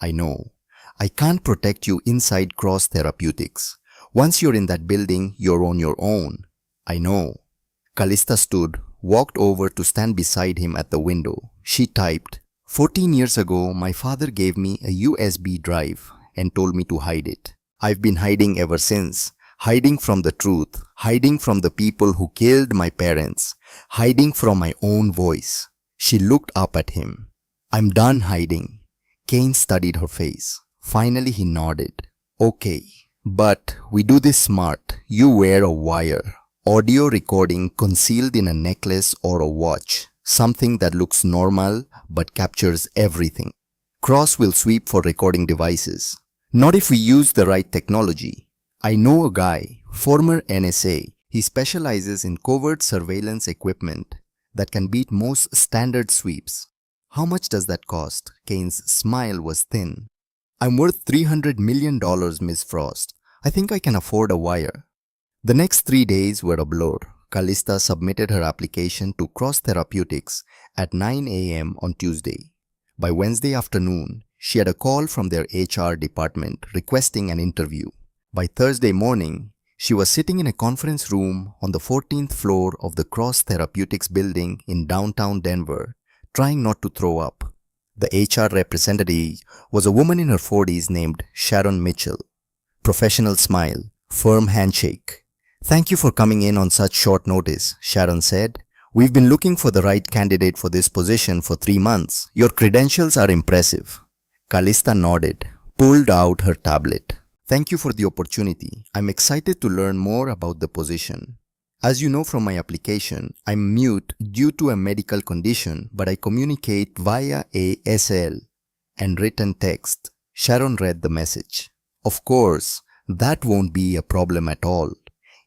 I know. I can't protect you inside Cross Therapeutics. Once you're in that building, you're on your own. I know. Callista stood, walked over to stand beside him at the window. She typed, 14 years ago, my father gave me a USB drive and told me to hide it. I've been hiding ever since. Hiding from the truth. Hiding from the people who killed my parents. Hiding from my own voice. She looked up at him. I'm done hiding. Kane studied her face. Finally he nodded. Okay, but we do this smart. You wear a wire. Audio recording concealed in a necklace or a watch. Something that looks normal but captures everything. Cross will sweep for recording devices. Not if we use the right technology. I know a guy, former NSA. He specializes in covert surveillance equipment that can beat most standard sweeps. How much does that cost? Kane's smile was thin. I'm worth $300 million, Miss Frost. I think I can afford a wire. The next 3 days were a blur. Callista submitted her application to Cross Therapeutics at 9 a.m. on Tuesday. By Wednesday afternoon, she had a call from their HR department requesting an interview. By Thursday morning, she was sitting in a conference room on the 14th floor of the Cross Therapeutics building in downtown Denver, trying not to throw up. The HR representative was a woman in her 40s named Sharon Mitchell. Professional smile, firm handshake. Thank you for coming in on such short notice, Sharon said. We've been looking for the right candidate for this position for 3 months. Your credentials are impressive. Callista nodded, pulled out her tablet. Thank you for the opportunity. I'm excited to learn more about the position. As you know from my application, I'm mute due to a medical condition, but I communicate via ASL and written text. Sharon read the message. Of course, that won't be a problem at all.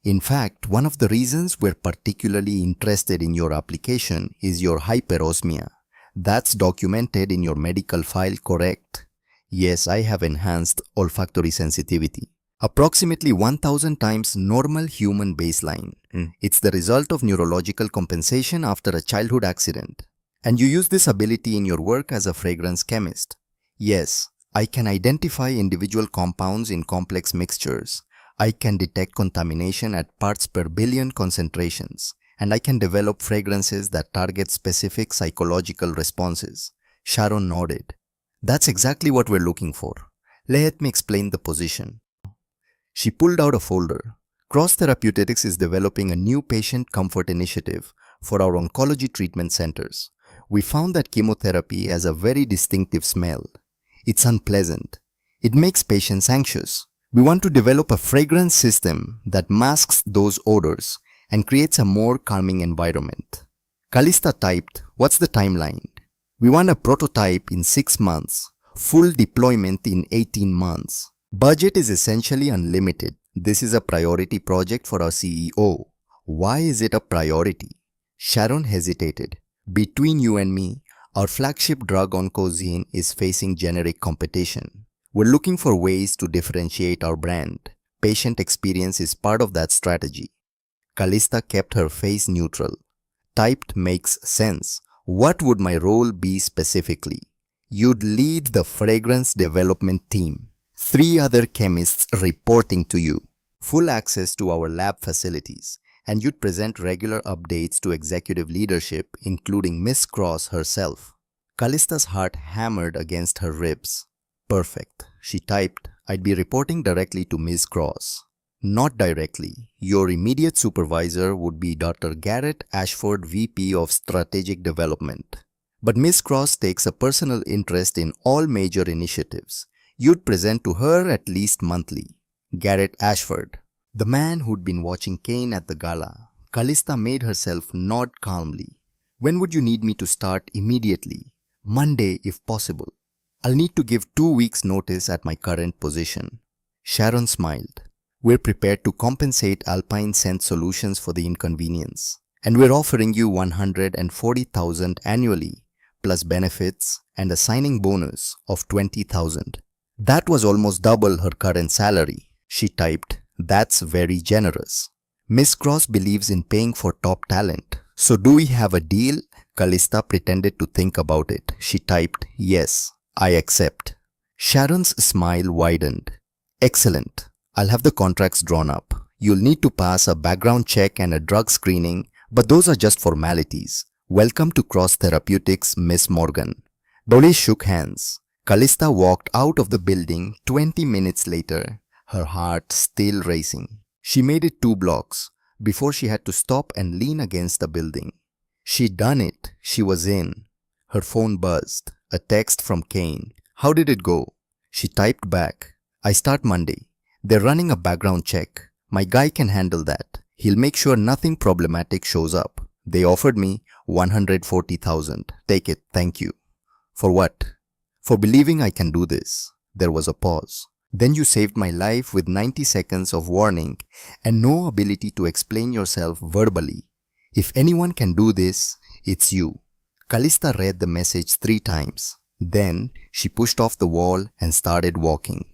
In fact, one of the reasons we're particularly interested in your application is your hyperosmia. That's documented in your medical file, correct? Yes, I have enhanced olfactory sensitivity. Approximately 1000 times normal human baseline. It's the result of neurological compensation after a childhood accident. And you use this ability in your work as a fragrance chemist. Yes, I can identify individual compounds in complex mixtures. I can detect contamination at parts per billion concentrations. And I can develop fragrances that target specific psychological responses. Sharon nodded. That's exactly what we're looking for. Let me explain the position. She pulled out a folder. Cross Therapeutics is developing a new patient comfort initiative for our oncology treatment centers. We found that chemotherapy has a very distinctive smell. It's unpleasant. It makes patients anxious. We want to develop a fragrance system that masks those odors and creates a more calming environment. Callista typed, "What's the timeline?" "We want a prototype in 6 months, full deployment in 18 months. Budget is essentially unlimited. This is a priority project for our CEO." "Why is it a priority?" Sharon hesitated. "Between you and me, our flagship drug Oncozine is facing generic competition. We're looking for ways to differentiate our brand. Patient experience is part of that strategy." Callista kept her face neutral. Typed, "Makes sense. What would my role be specifically?" "You'd lead the fragrance development team. 3 other chemists reporting to you. Full access to our lab facilities. And you'd present regular updates to executive leadership, including Miss Cross herself." Callista's heart hammered against her ribs. "Perfect." She typed, "I'd be reporting directly to Miss Cross." "Not directly. Your immediate supervisor would be Dr. Garrett Ashford, VP of Strategic Development. But Miss Cross takes a personal interest in all major initiatives. You'd present to her at least monthly." Garrett Ashford, the man who'd been watching Kane at the gala. Callista made herself nod calmly. "When would you need me to start?" "Immediately. Monday if possible. I'll need to give 2 weeks notice at my current position." Sharon smiled. "We're prepared to compensate Alpine Scent Solutions for the inconvenience. And we're offering you $140,000 annually, plus benefits and a signing bonus of $20,000. That was almost double her current salary. She typed, "That's very generous." "Miss Cross believes in paying for top talent. So do we have a deal?" Callista pretended to think about it. She typed, "Yes, I accept." Sharon's smile widened. "Excellent. I'll have the contracts drawn up. You'll need to pass a background check and a drug screening, but those are just formalities. Welcome to Cross Therapeutics, Miss Morgan." Dolly shook hands. Callista walked out of the building 20 minutes later, her heart still racing. She made it 2 blocks before she had to stop and lean against the building. She'd done it. She was in. Her phone buzzed. A text from Kane. "How did it go?" She typed back, "I start Monday. They're running a background check. My guy can handle that. He'll make sure nothing problematic shows up. They offered me $140,000. Take it, thank you." "For what?" "For believing I can do this." There was a pause. "Then you saved my life with 90 seconds of warning and no ability to explain yourself verbally. If anyone can do this, it's you." Callista read the message 3 times. Then she pushed off the wall and started walking.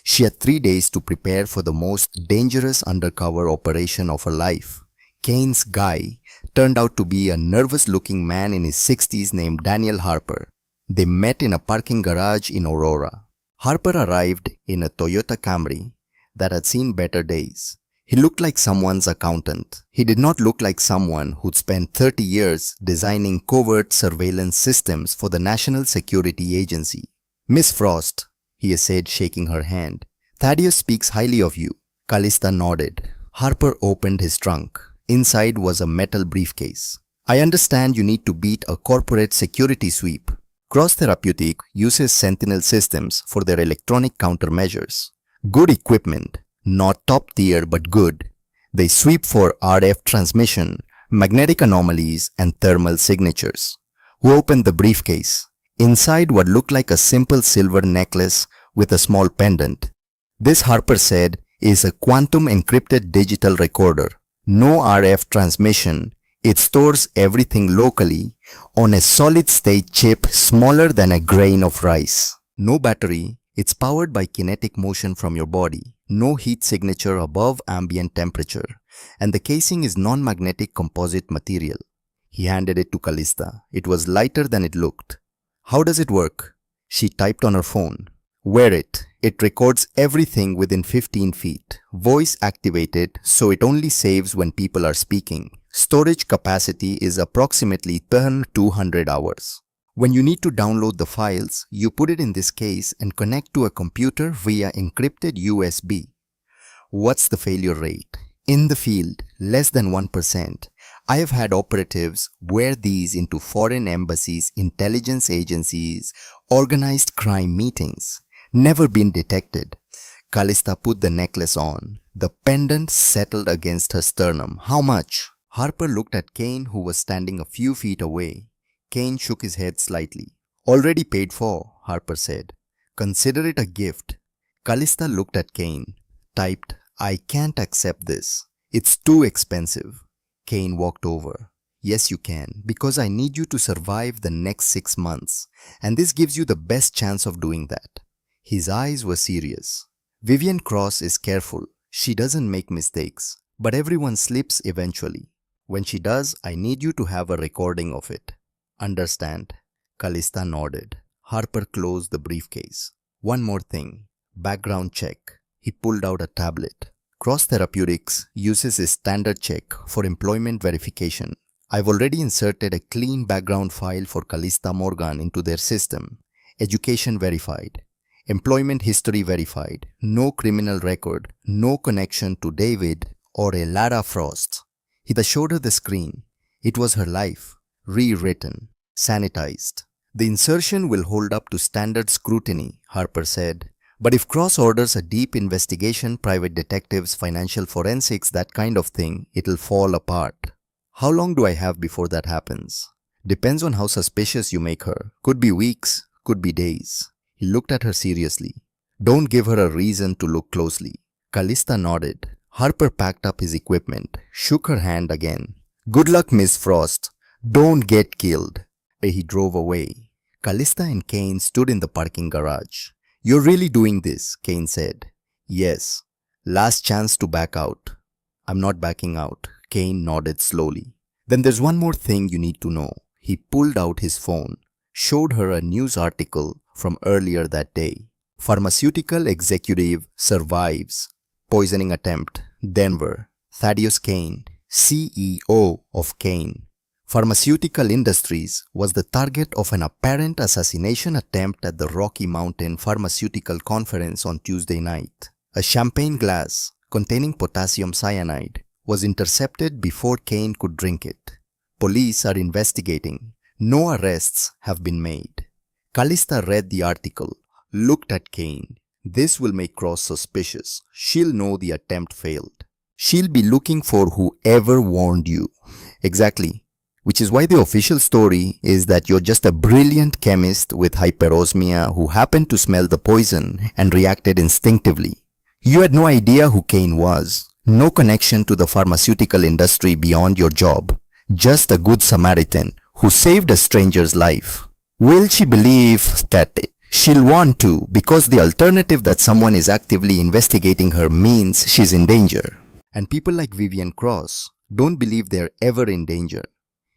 She had 3 days to prepare for the most dangerous undercover operation of her life. Kane's guy turned out to be a nervous-looking man in his 60s named Daniel Harper. They met in a parking garage in Aurora. Harper arrived in a Toyota Camry that had seen better days. He looked like someone's accountant. He did not look like someone who'd spent 30 years designing covert surveillance systems for the National Security Agency. "Miss Frost," he said, shaking her hand. "Thaddeus speaks highly of you." Callista nodded. Harper opened his trunk. Inside was a metal briefcase. "I understand you need to beat a corporate security sweep. Cross Therapeutic uses Sentinel systems for their electronic countermeasures. Good equipment, not top tier but good. They sweep for RF transmission, magnetic anomalies, and thermal signatures." Who opened the briefcase? Inside what looked like a simple silver necklace with a small pendant. "This," Harper said, "is a quantum encrypted digital recorder. No RF transmission. It stores everything locally on a solid-state chip smaller than a grain of rice. No battery. It's powered by kinetic motion from your body. No heat signature above ambient temperature. And the casing is non-magnetic composite material." He handed it to Callista. It was lighter than it looked. How does it work? She typed on her phone. Wear it. It records everything within 15 feet. Voice activated, so it only saves when people are speaking. Storage capacity is approximately 200 hours. When you need to download the files, you put it in this case and connect to a computer via encrypted USB. What's the failure rate? In the field, less than 1%. I have had operatives wear these into foreign embassies, intelligence agencies, organized crime meetings. Never been detected. Callista put the necklace on. The pendant settled against her sternum. How much? Harper looked at Kane, who was standing a few feet away. Kane shook his head slightly. Already paid for, Harper said. Consider it a gift. Callista looked at Kane. Typed, I can't accept this. It's too expensive. Kane walked over. Yes, you can, because I need you to survive the next 6 months, and this gives you the best chance of doing that. His eyes were serious. Vivian Cross is careful. She doesn't make mistakes, but everyone slips eventually. When she does, I need you to have a recording of it. Understand? Callista nodded. Harper closed the briefcase. One more thing. Background check. He pulled out a tablet. Cross Therapeutics uses a standard check for employment verification. I've already inserted a clean background file for Callista Morgan into their system. Education verified. Employment history verified. No criminal record. No connection to David or a Lara Frost. He showed her the screen. It was her life. Rewritten. Sanitized. The insertion will hold up to standard scrutiny, Harper said. But if Cross orders a deep investigation, private detectives, financial forensics, that kind of thing, it'll fall apart. How long do I have before that happens? Depends on how suspicious you make her. Could be weeks, could be days. He looked at her seriously. Don't give her a reason to look closely. Callista nodded. Harper packed up his equipment, shook her hand again. Good luck, Miss Frost. Don't get killed. He drove away. Callista and Kane stood in the parking garage. You're really doing this, Kane said. Yes. Last chance to back out. I'm not backing out. Kane nodded slowly. Then there's one more thing you need to know. He pulled out his phone, showed her a news article from earlier that day. Pharmaceutical executive survives. Poisoning attempt. Denver. Thaddeus Kane, CEO of Kane. Pharmaceutical Industries was the target of an apparent assassination attempt at the Rocky Mountain Pharmaceutical Conference on Tuesday night. A champagne glass containing potassium cyanide was intercepted before Kane could drink it. Police are investigating. No arrests have been made. Callista read the article, looked at Kane. This will make Cross suspicious. She'll know the attempt failed. She'll be looking for whoever warned you. Exactly. Which is why the official story is that you're just a brilliant chemist with hyperosmia who happened to smell the poison and reacted instinctively. You had no idea who Kane was. No connection to the pharmaceutical industry beyond your job. Just a good Samaritan who saved a stranger's life. Will she believe that she'll want to, because the alternative that someone is actively investigating her means she's in danger? And people like Vivian Cross don't believe they're ever in danger.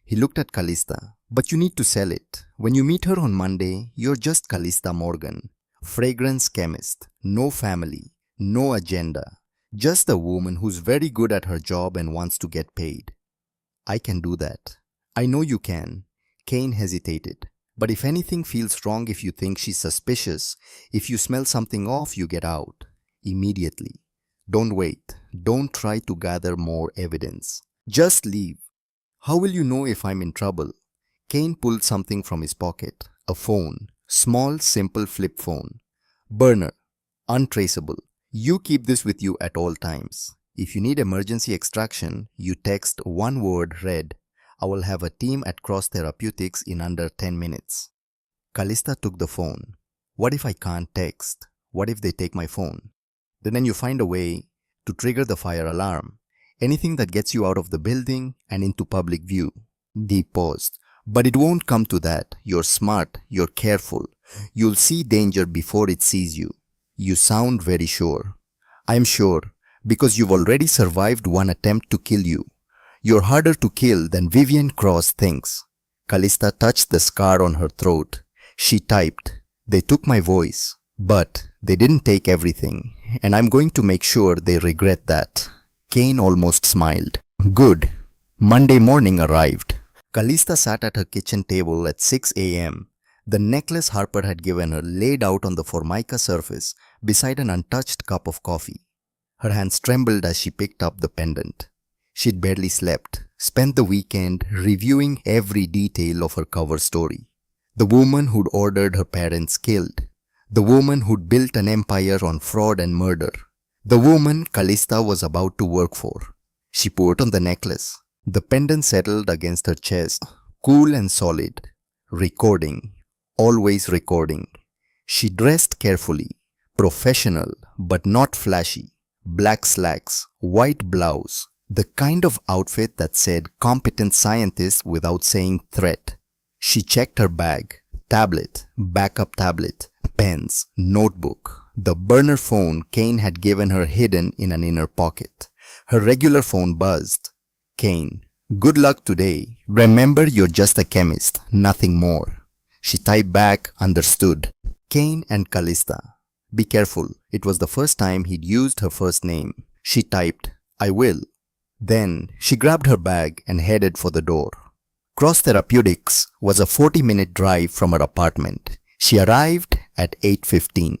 He looked at Callista. But you need to sell it. When you meet her on Monday, you're just Callista Morgan. Fragrance chemist. No family. No agenda. Just a woman who's very good at her job and wants to get paid. I can do that. I know you can. Kane hesitated. But if anything feels wrong, if you think she's suspicious, if you smell something off, you get out. Immediately. Don't wait. Don't try to gather more evidence. Just leave. How will you know if I'm in trouble? Kane pulled something from his pocket. A phone. Small, simple flip phone. Burner. Untraceable. You keep this with you at all times. If you need emergency extraction, you text one word red. I will have a team at Cross Therapeutics in under 10 minutes. Callista took the phone. What if I can't text? What if they take my phone? Then you find a way to trigger the fire alarm. Anything that gets you out of the building and into public view. He paused. But it won't come to that. You're smart. You're careful. You'll see danger before it sees you. You sound very sure. I'm sure, because you've already survived one attempt to kill you. You're harder to kill than Vivian Cross thinks. Callista touched the scar on her throat. She typed, "They took my voice, but they didn't take everything, and I'm going to make sure they regret that." Kane almost smiled. Good. Monday morning arrived. Callista sat at her kitchen table at 6 a.m. The necklace Harper had given her laid out on the formica surface beside an untouched cup of coffee. Her hands trembled as she picked up the pendant. She'd barely slept, spent the weekend reviewing every detail of her cover story. The woman who'd ordered her parents killed. The woman who'd built an empire on fraud and murder. The woman Callista was about to work for. She put on the necklace. The pendant settled against her chest, cool and solid. Recording. Always recording. She dressed carefully. Professional, but not flashy. Black slacks, white blouse. The kind of outfit that said competent scientist without saying threat. She checked her bag. Tablet, backup tablet, pens, notebook. The burner phone Kane had given her hidden in an inner pocket. Her regular phone buzzed. Kane, good luck today. Remember, you're just a chemist, nothing more. She typed back, understood. Kane and Callista. Be careful, it was the first time he'd used her first name. She typed, I will. Then she grabbed her bag and headed for the door. Cross Therapeutics was a 40-minute drive from her apartment. She arrived at 8:15.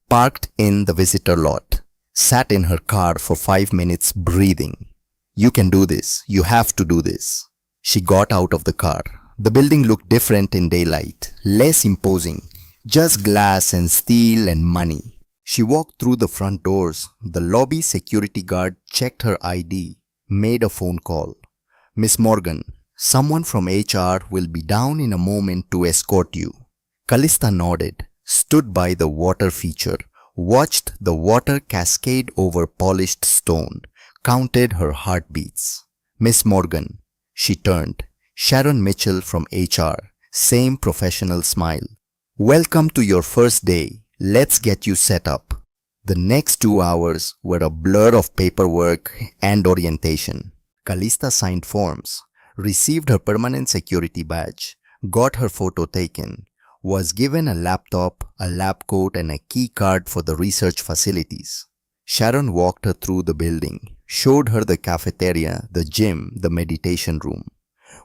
Parked in the visitor lot. Sat in her car for 5 minutes breathing. You can do this. You have to do this. She got out of the car. The building looked different in daylight, less imposing. Just glass and steel and money. She walked through the front doors. The lobby security guard checked her ID, made a phone call. Miss Morgan, someone from HR will be down in a moment to escort you. Callista nodded, stood by the water feature, watched the water cascade over polished stone, counted her heartbeats. Miss Morgan, she turned. Sharon Mitchell from HR, same professional smile. Welcome to your first day. Let's get you set up. The next 2 hours were a blur of paperwork and orientation. Callista signed forms, received her permanent security badge, got her photo taken, was given a laptop, a lab coat and a key card for the research facilities. Sharon walked her through the building, showed her the cafeteria, the gym, the meditation room.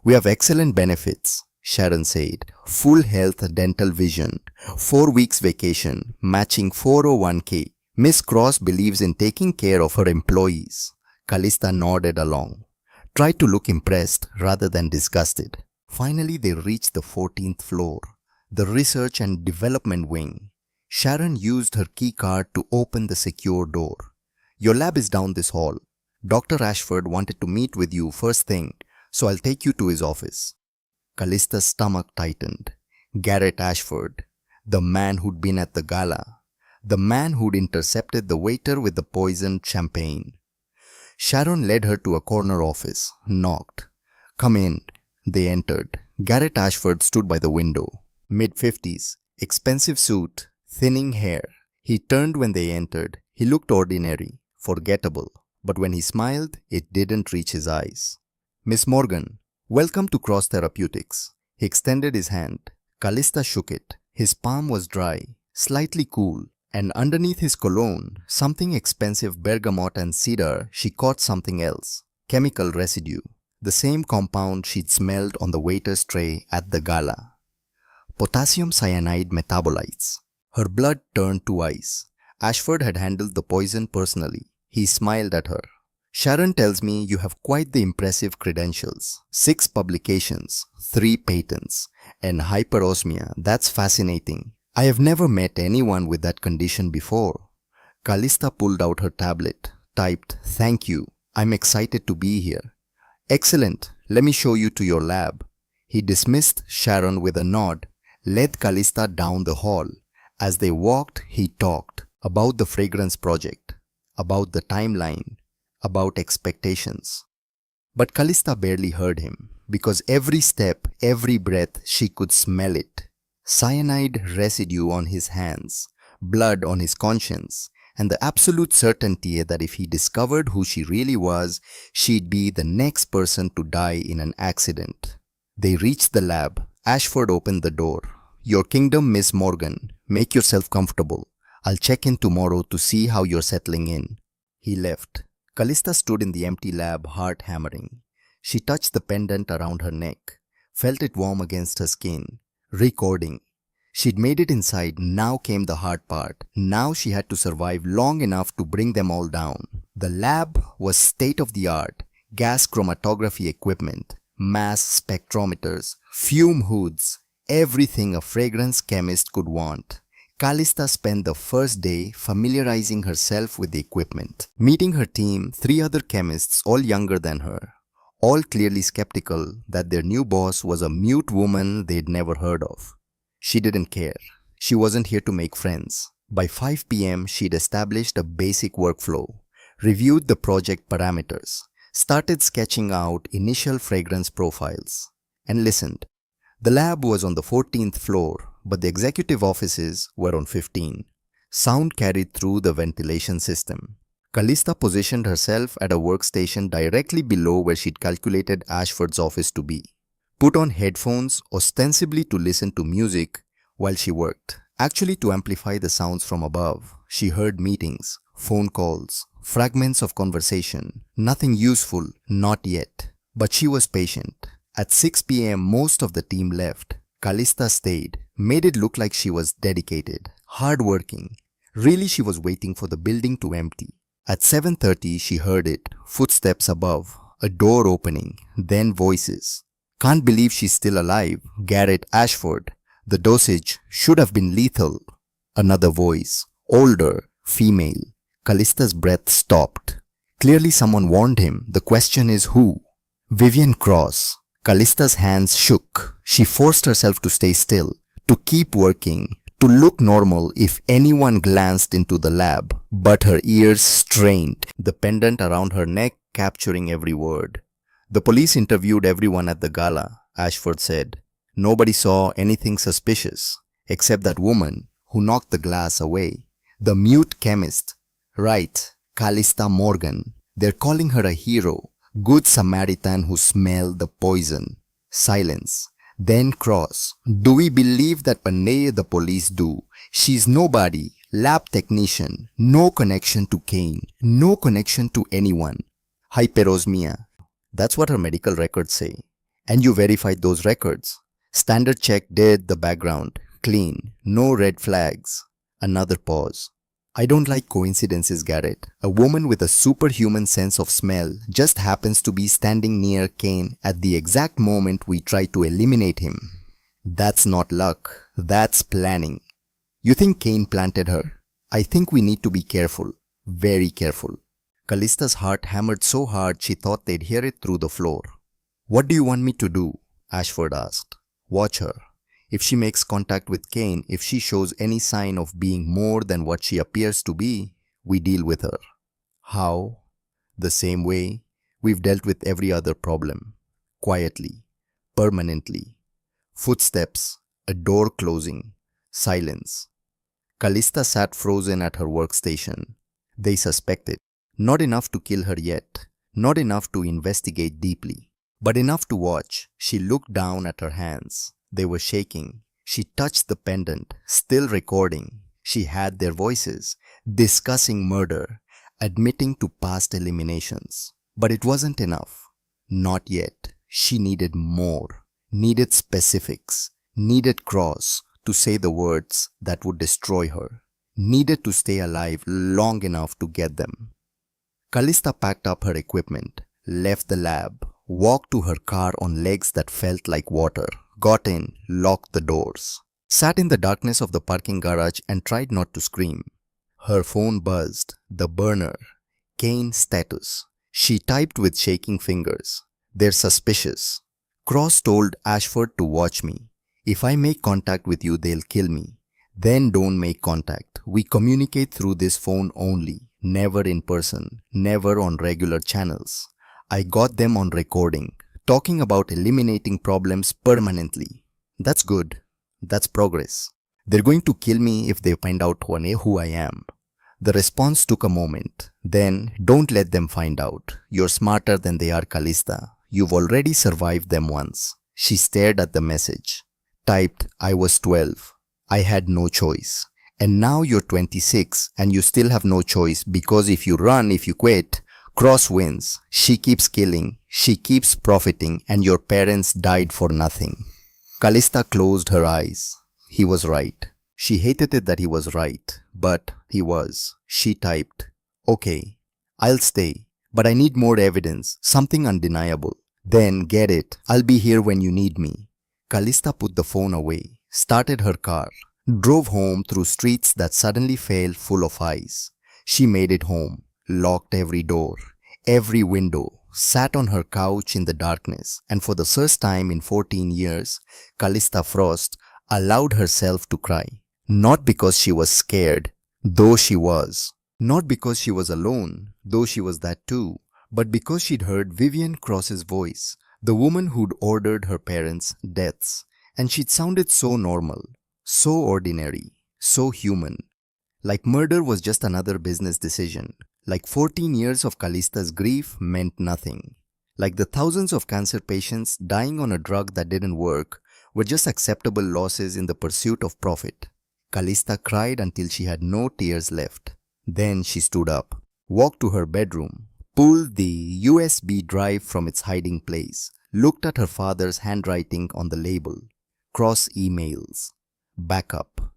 We have excellent benefits, Sharon said. Full health, dental vision, 4 weeks vacation, matching 401k. Miss Cross believes in taking care of her employees. Callista nodded along. Tried to look impressed rather than disgusted. Finally, they reached the 14th floor, the research and development wing. Sharon used her key card to open the secure door. Your lab is down this hall. Dr. Ashford wanted to meet with you first thing, so I'll take you to his office. Callista's stomach tightened. Garrett Ashford, the man who'd been at the gala, the man who'd intercepted the waiter with the poisoned champagne. Sharon led her to a corner office, knocked. Come in. They entered. Garrett Ashford stood by the window. Mid-50s, expensive suit, thinning hair. He turned when they entered. He looked ordinary, forgettable, but when he smiled, it didn't reach his eyes. Miss Morgan, welcome to Cross Therapeutics. He extended his hand. Callista shook it. His palm was dry, slightly cool, and underneath his cologne, something expensive bergamot and cedar, she caught something else. Chemical residue. The same compound she'd smelled on the waiter's tray at the gala. Potassium cyanide metabolites. Her blood turned to ice. Ashford had handled the poison personally. He smiled at her. Sharon tells me you have quite the impressive credentials. 6 publications, 3 patents, and hyperosmia. That's fascinating. I have never met anyone with that condition before. Callista pulled out her tablet, typed, Thank you. I'm excited to be here. Excellent. Let me show you to your lab. He dismissed Sharon with a nod, led Callista down the hall. As they walked, he talked about the fragrance project, about the timeline, about expectations. But Callista barely heard him, because every step, every breath, she could smell it. Cyanide residue on his hands, blood on his conscience, and the absolute certainty that if he discovered who she really was, she'd be the next person to die in an accident. They reached the lab. Ashford opened the door. "Your kingdom, Miss Morgan. Make yourself comfortable. I'll check in tomorrow to see how you're settling in." He left. Callista stood in the empty lab, heart hammering. She touched the pendant around her neck, felt it warm against her skin. Recording. She'd made it inside. Now came the hard part. Now she had to survive long enough to bring them all down. The lab was state-of-the-art. Gas chromatography equipment, mass spectrometers, fume hoods, everything a fragrance chemist could want. Callista spent the first day familiarizing herself with the equipment. Meeting her team, 3 other chemists, all younger than her, all clearly skeptical that their new boss was a mute woman they'd never heard of. She didn't care. She wasn't here to make friends. By 5 p.m., she'd established a basic workflow, reviewed the project parameters, started sketching out initial fragrance profiles, and listened. The lab was on the 14th floor, but the executive offices were on 15. Sound carried through the ventilation system. Callista positioned herself at a workstation directly below where she'd calculated Ashford's office to be. Put on headphones, ostensibly to listen to music while she worked. Actually to amplify the sounds from above. She heard meetings, phone calls, fragments of conversation. Nothing useful, not yet. But she was patient. At 6 p.m. most of the team left. Callista stayed, made it look like she was dedicated, hardworking. Really she was waiting for the building to empty. At 7:30 she heard it, footsteps above, a door opening, then voices. "Can't believe she's still alive. Garrett Ashford. The dosage should have been lethal." Another voice, older, female. Callista's breath stopped. Clearly someone warned him. The question is who? Vivian Cross. Callista's hands shook. She forced herself to stay still, to keep working, to look normal if anyone glanced into the lab. But her ears strained, the pendant around her neck capturing every word. "The police interviewed everyone at the gala," Ashford said. "Nobody saw anything suspicious, except that woman who knocked the glass away. The mute chemist. Right, Callista Morgan. They're calling her a hero. Good Samaritan who smelled the poison." Silence. Then Cross. "Do we believe that Panay the police do? She's nobody. Lab technician. No connection to Kane. No connection to anyone. Hyperosmia. That's what her medical records say. And you verified those records. Standard check did the background. Clean. No red flags." Another pause. "I don't like coincidences, Garrett. A woman with a superhuman sense of smell just happens to be standing near Kane at the exact moment we try to eliminate him. That's not luck. That's planning. You think Kane planted her? I think we need to be careful. Very careful." Callista's heart hammered so hard she thought they'd hear it through the floor. "What do you want me to do?" Ashford asked. "Watch her. If she makes contact with Kane, if she shows any sign of being more than what she appears to be, we deal with her." "How?" "The same way we've dealt with every other problem. Quietly. Permanently." Footsteps. A door closing. Silence. Callista sat frozen at her workstation. They suspected. Not enough to kill her yet. Not enough to investigate deeply. But enough to watch. She looked down at her hands. They were shaking. She touched the pendant, still recording. She had their voices, discussing murder, admitting to past eliminations. But it wasn't enough. Not yet. She needed more. Needed specifics. Needed Cross to say the words that would destroy her. Needed to stay alive long enough to get them. Callista packed up her equipment, left the lab, walked to her car on legs that felt like water. Got in, locked the doors, sat in the darkness of the parking garage and tried not to scream. Her phone buzzed, the burner. Kane status. She typed with shaking fingers. "They're suspicious. Cross told Ashford to watch me. If I make contact with you, they'll kill me. Then don't make contact. We communicate through this phone only, never in person, never on regular channels. I got them on recording. Talking about eliminating problems permanently. That's good. That's progress. They're going to kill me if they find out who I am. The response took a moment. Then, don't let them find out. You're smarter than they are, Callista. You've already survived them once. She stared at the message. Typed, I was 12. I had no choice. And now you're 26 and you still have no choice because if you run, if you quit, Cross wins. She keeps killing. She keeps profiting and your parents died for nothing. Callista closed her eyes. He was right. She hated it that he was right, but he was. She typed, okay, I'll stay, but I need more evidence, something undeniable. Then get it, I'll be here when you need me. Callista put the phone away, started her car, drove home through streets that suddenly felt full of ice. She made it home, locked every door, every window, sat on her couch in the darkness, and for the first time in 14 years, Callista Frost allowed herself to cry. Not because she was scared, though she was. Not because she was alone, though she was that too, but because she'd heard Vivian Cross's voice, the woman who'd ordered her parents' deaths, and she'd sounded so normal, so ordinary, so human. Like murder was just another business decision. Like 14 years of Callista's grief meant nothing. Like the thousands of cancer patients dying on a drug that didn't work were just acceptable losses in the pursuit of profit. Callista cried until she had no tears left. Then she stood up, walked to her bedroom, pulled the USB drive from its hiding place, looked at her father's handwriting on the label. Cross emails. Backup.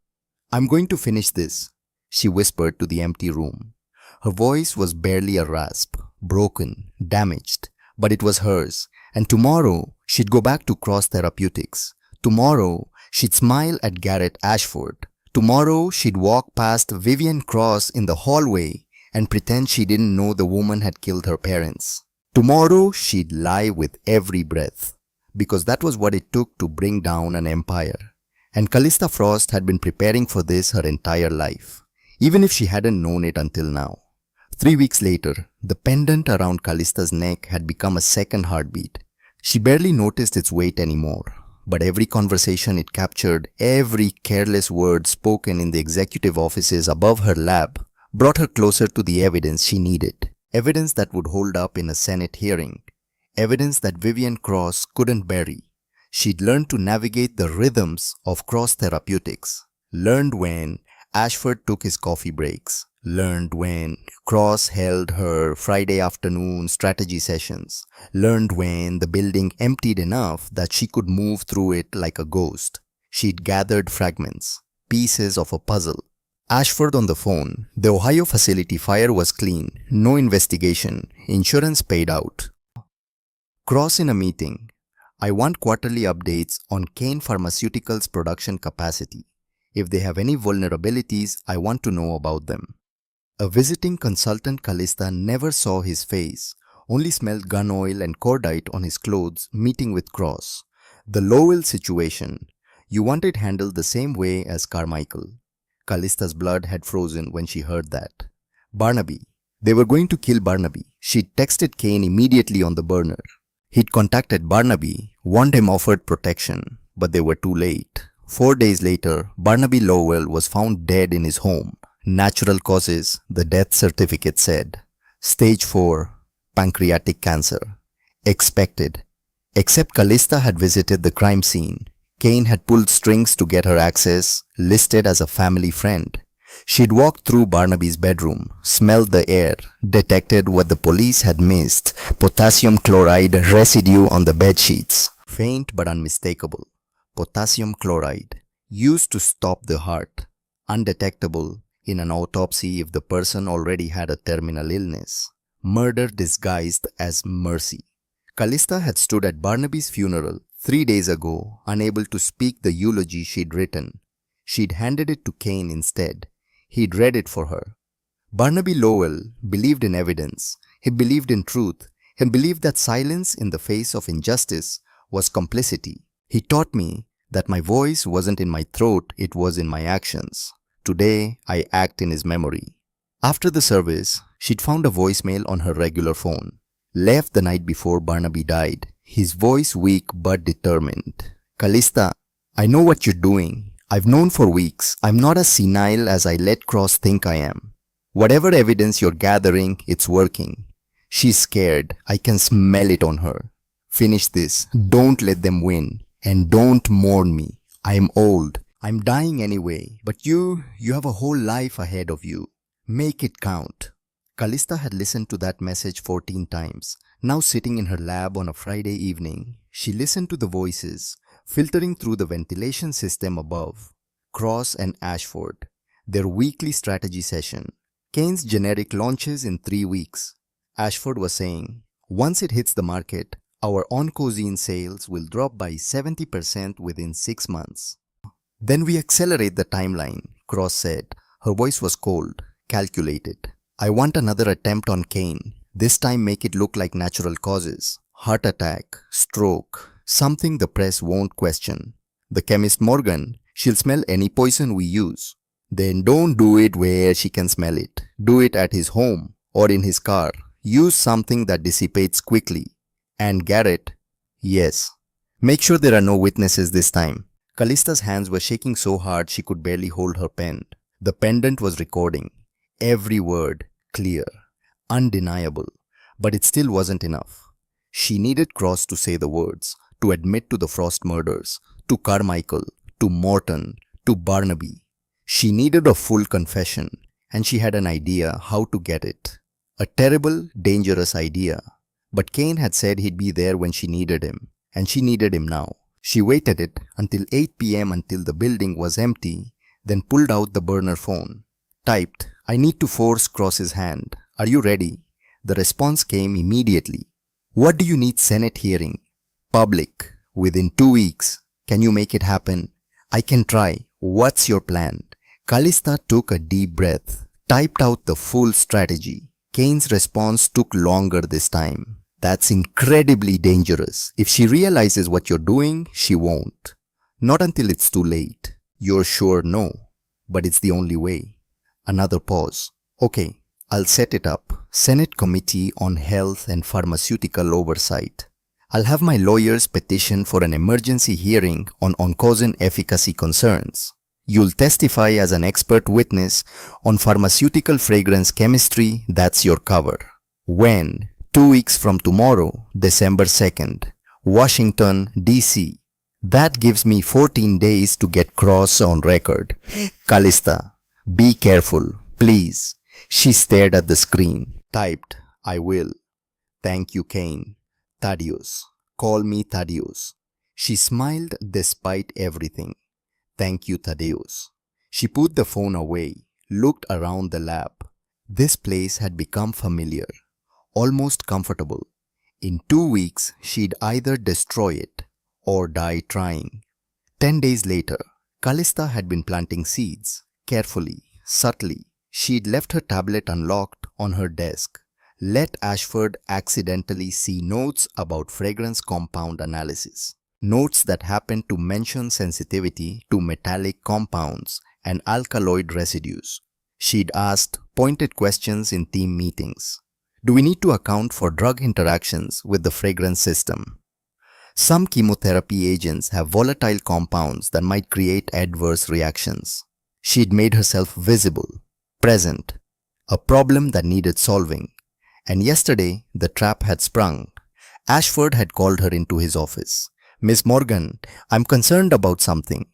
I'm going to finish this, she whispered to the empty room. Her voice was barely a rasp, broken, damaged, but it was hers, and tomorrow she'd go back to Cross Therapeutics. Tomorrow she'd smile at Garrett Ashford. Tomorrow she'd walk past Vivian Cross in the hallway and pretend she didn't know the woman had killed her parents. Tomorrow she'd lie with every breath, because that was what it took to bring down an empire. And Callista Frost had been preparing for this her entire life, even if she hadn't known it until now. 3 weeks later, the pendant around Callista's neck had become a second heartbeat. She barely noticed its weight anymore, but every conversation it captured, every careless word spoken in the executive offices above her lab, brought her closer to the evidence she needed. Evidence that would hold up in a Senate hearing. Evidence that Vivian Cross couldn't bury. She'd learned to navigate the rhythms of Cross Therapeutics. Learned when Ashford took his coffee breaks. Learned when Cross held her Friday afternoon strategy sessions. Learned when the building emptied enough that she could move through it like a ghost. She'd gathered fragments, pieces of a puzzle. Ashford on the phone. The Ohio facility fire was clean. No investigation. Insurance paid out. Cross in a meeting. I want quarterly updates on Kane Pharmaceutical's production capacity. If they have any vulnerabilities, I want to know about them. A visiting consultant Callista never saw his face, only smelled gun oil and cordite on his clothes meeting with Cross. The Lowell situation. You want it handled the same way as Carmichael. Callista's blood had frozen when she heard that. Barnaby. They were going to kill Barnaby. She'd texted Kane immediately on the burner. He'd contacted Barnaby, warned him offered protection, but they were too late. 4 days later, Barnaby Lowell was found dead in his home. Natural causes, the death certificate said. Stage 4, pancreatic cancer. Expected. Except Callista had visited the crime scene. Kane had pulled strings to get her access, listed as a family friend. She'd walked through Barnaby's bedroom, smelled the air, detected what the police had missed, potassium chloride residue on the bed sheets. Faint but unmistakable. Potassium chloride, used to stop the heart. Undetectable in an autopsy if the person already had a terminal illness. Murder disguised as mercy. Callista had stood at Barnaby's funeral 3 days ago, unable to speak the eulogy she'd written. She'd handed it to Kane instead. He'd read it for her. Barnaby Lowell believed in evidence. He believed in truth. He believed that silence in the face of injustice was complicity. He taught me that my voice wasn't in my throat, it was in my actions. Today, I act in his memory. After the service, she'd found a voicemail on her regular phone. Left the night before Barnaby died. His voice weak but determined. Callista, I know what you're doing. I've known for weeks. I'm not as senile as I let Cross think I am. Whatever evidence you're gathering, it's working. She's scared. I can smell it on her. Finish this. Don't let them win. And don't mourn me. I'm old. I'm dying anyway. But you have a whole life ahead of you. Make it count. Callista had listened to that message 14 times. Now sitting in her lab on a Friday evening, she listened to the voices filtering through the ventilation system above. Cross and Ashford. Their weekly strategy session. Kane's generic launches in 3 weeks. Ashford was saying, once it hits the market, our oncozine sales will drop by 70% within 6 months. Then we accelerate the timeline, Cross said. Her voice was cold, calculated. I want another attempt on Kane. This time make it look like natural causes. Heart attack, stroke, something the press won't question. The chemist Morgan, she'll smell any poison we use. Then don't do it where she can smell it. Do it at his home or in his car. Use something that dissipates quickly. And Garrett, yes. Make sure there are no witnesses this time. Callista's hands were shaking so hard she could barely hold her pen. The pendant was recording. Every word, clear, undeniable. But it still wasn't enough. She needed Cross to say the words, to admit to the Frost murders, to Carmichael, to Morton, to Barnaby. She needed a full confession, and she had an idea how to get it. A terrible, dangerous idea. But Kane had said he'd be there when she needed him, and she needed him now. She waited it until 8 p.m. until the building was empty, then pulled out the burner phone. Typed, I need to force Cross's hand. Are you ready? The response came immediately. What do you need Senate hearing? Public. Within 2 weeks. Can you make it happen? I can try. What's your plan? Callista took a deep breath, typed out the full strategy. Kane's response took longer this time. That's incredibly dangerous. If she realizes what you're doing, she won't. Not until it's too late. You're sure no, but it's the only way. Another pause. Okay, I'll set it up. Senate Committee on Health and Pharmaceutical Oversight. I'll have my lawyers petition for an emergency hearing on oncozine efficacy concerns. You'll testify as an expert witness on pharmaceutical fragrance chemistry. That's your cover. When? 2 weeks from tomorrow, December 2nd, Washington, D.C. That gives me 14 days to get Cross on record. Callista, be careful, please. She stared at the screen. Typed, I will. Thank you, Kane. Thaddeus. Call me Thaddeus. She smiled despite everything. Thank you, Thaddeus. She put the phone away, looked around the lab. This place had become familiar, almost comfortable. In 2 weeks, she'd either destroy it or die trying. 10 days later, Callista had been planting seeds, carefully, subtly. She'd left her tablet unlocked on her desk. Let Ashford accidentally see notes about fragrance compound analysis. Notes that happened to mention sensitivity to metallic compounds and alkaloid residues. She'd asked pointed questions in team meetings. Do we need to account for drug interactions with the fragrance system? Some chemotherapy agents have volatile compounds that might create adverse reactions. She'd made herself visible, present, a problem that needed solving. And yesterday, the trap had sprung. Ashford had called her into his office. Miss Morgan, I'm concerned about something.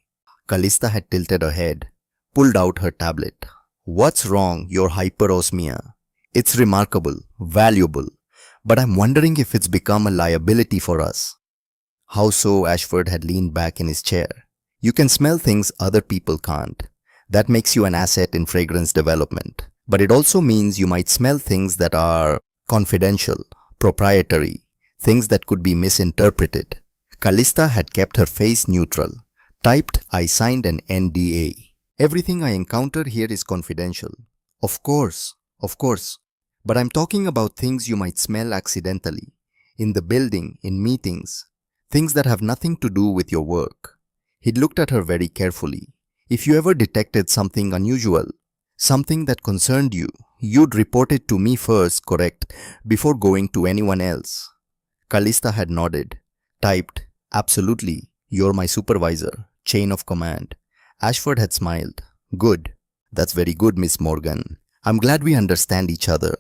Callista had tilted her head, pulled out her tablet. What's wrong, your hyperosmia? It's remarkable, valuable, but I'm wondering if it's become a liability for us. How so? Ashford had leaned back in his chair. You can smell things other people can't. That makes you an asset in fragrance development. But it also means you might smell things that are confidential, proprietary, things that could be misinterpreted. Callista had kept her face neutral. Typed, I signed an NDA. Everything I encounter here is confidential. Of course. But I'm talking about things you might smell accidentally. In the building, in meetings. Things that have nothing to do with your work. He'd looked at her very carefully. If you ever detected something unusual, something that concerned you, you'd report it to me first, correct, before going to anyone else. Callista had nodded. Typed, absolutely, you're my supervisor, chain of command. Ashford had smiled. Good. That's very good, Miss Morgan. I'm glad we understand each other.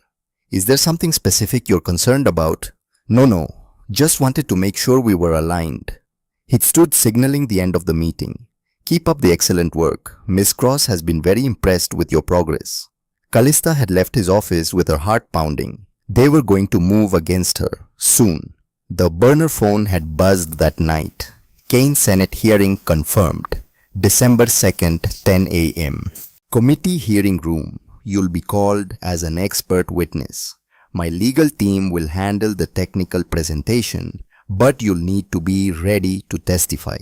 Is there something specific you're concerned about? No. Just wanted to make sure we were aligned. He stood signaling the end of the meeting. Keep up the excellent work. Miss Cross has been very impressed with your progress. Callista had left his office with her heart pounding. They were going to move against her, soon. The burner phone had buzzed that night. Kane's Senate hearing confirmed. December 2nd, 10 a.m. Committee hearing room. You'll be called as an expert witness. My legal team will handle the technical presentation, but you'll need to be ready to testify.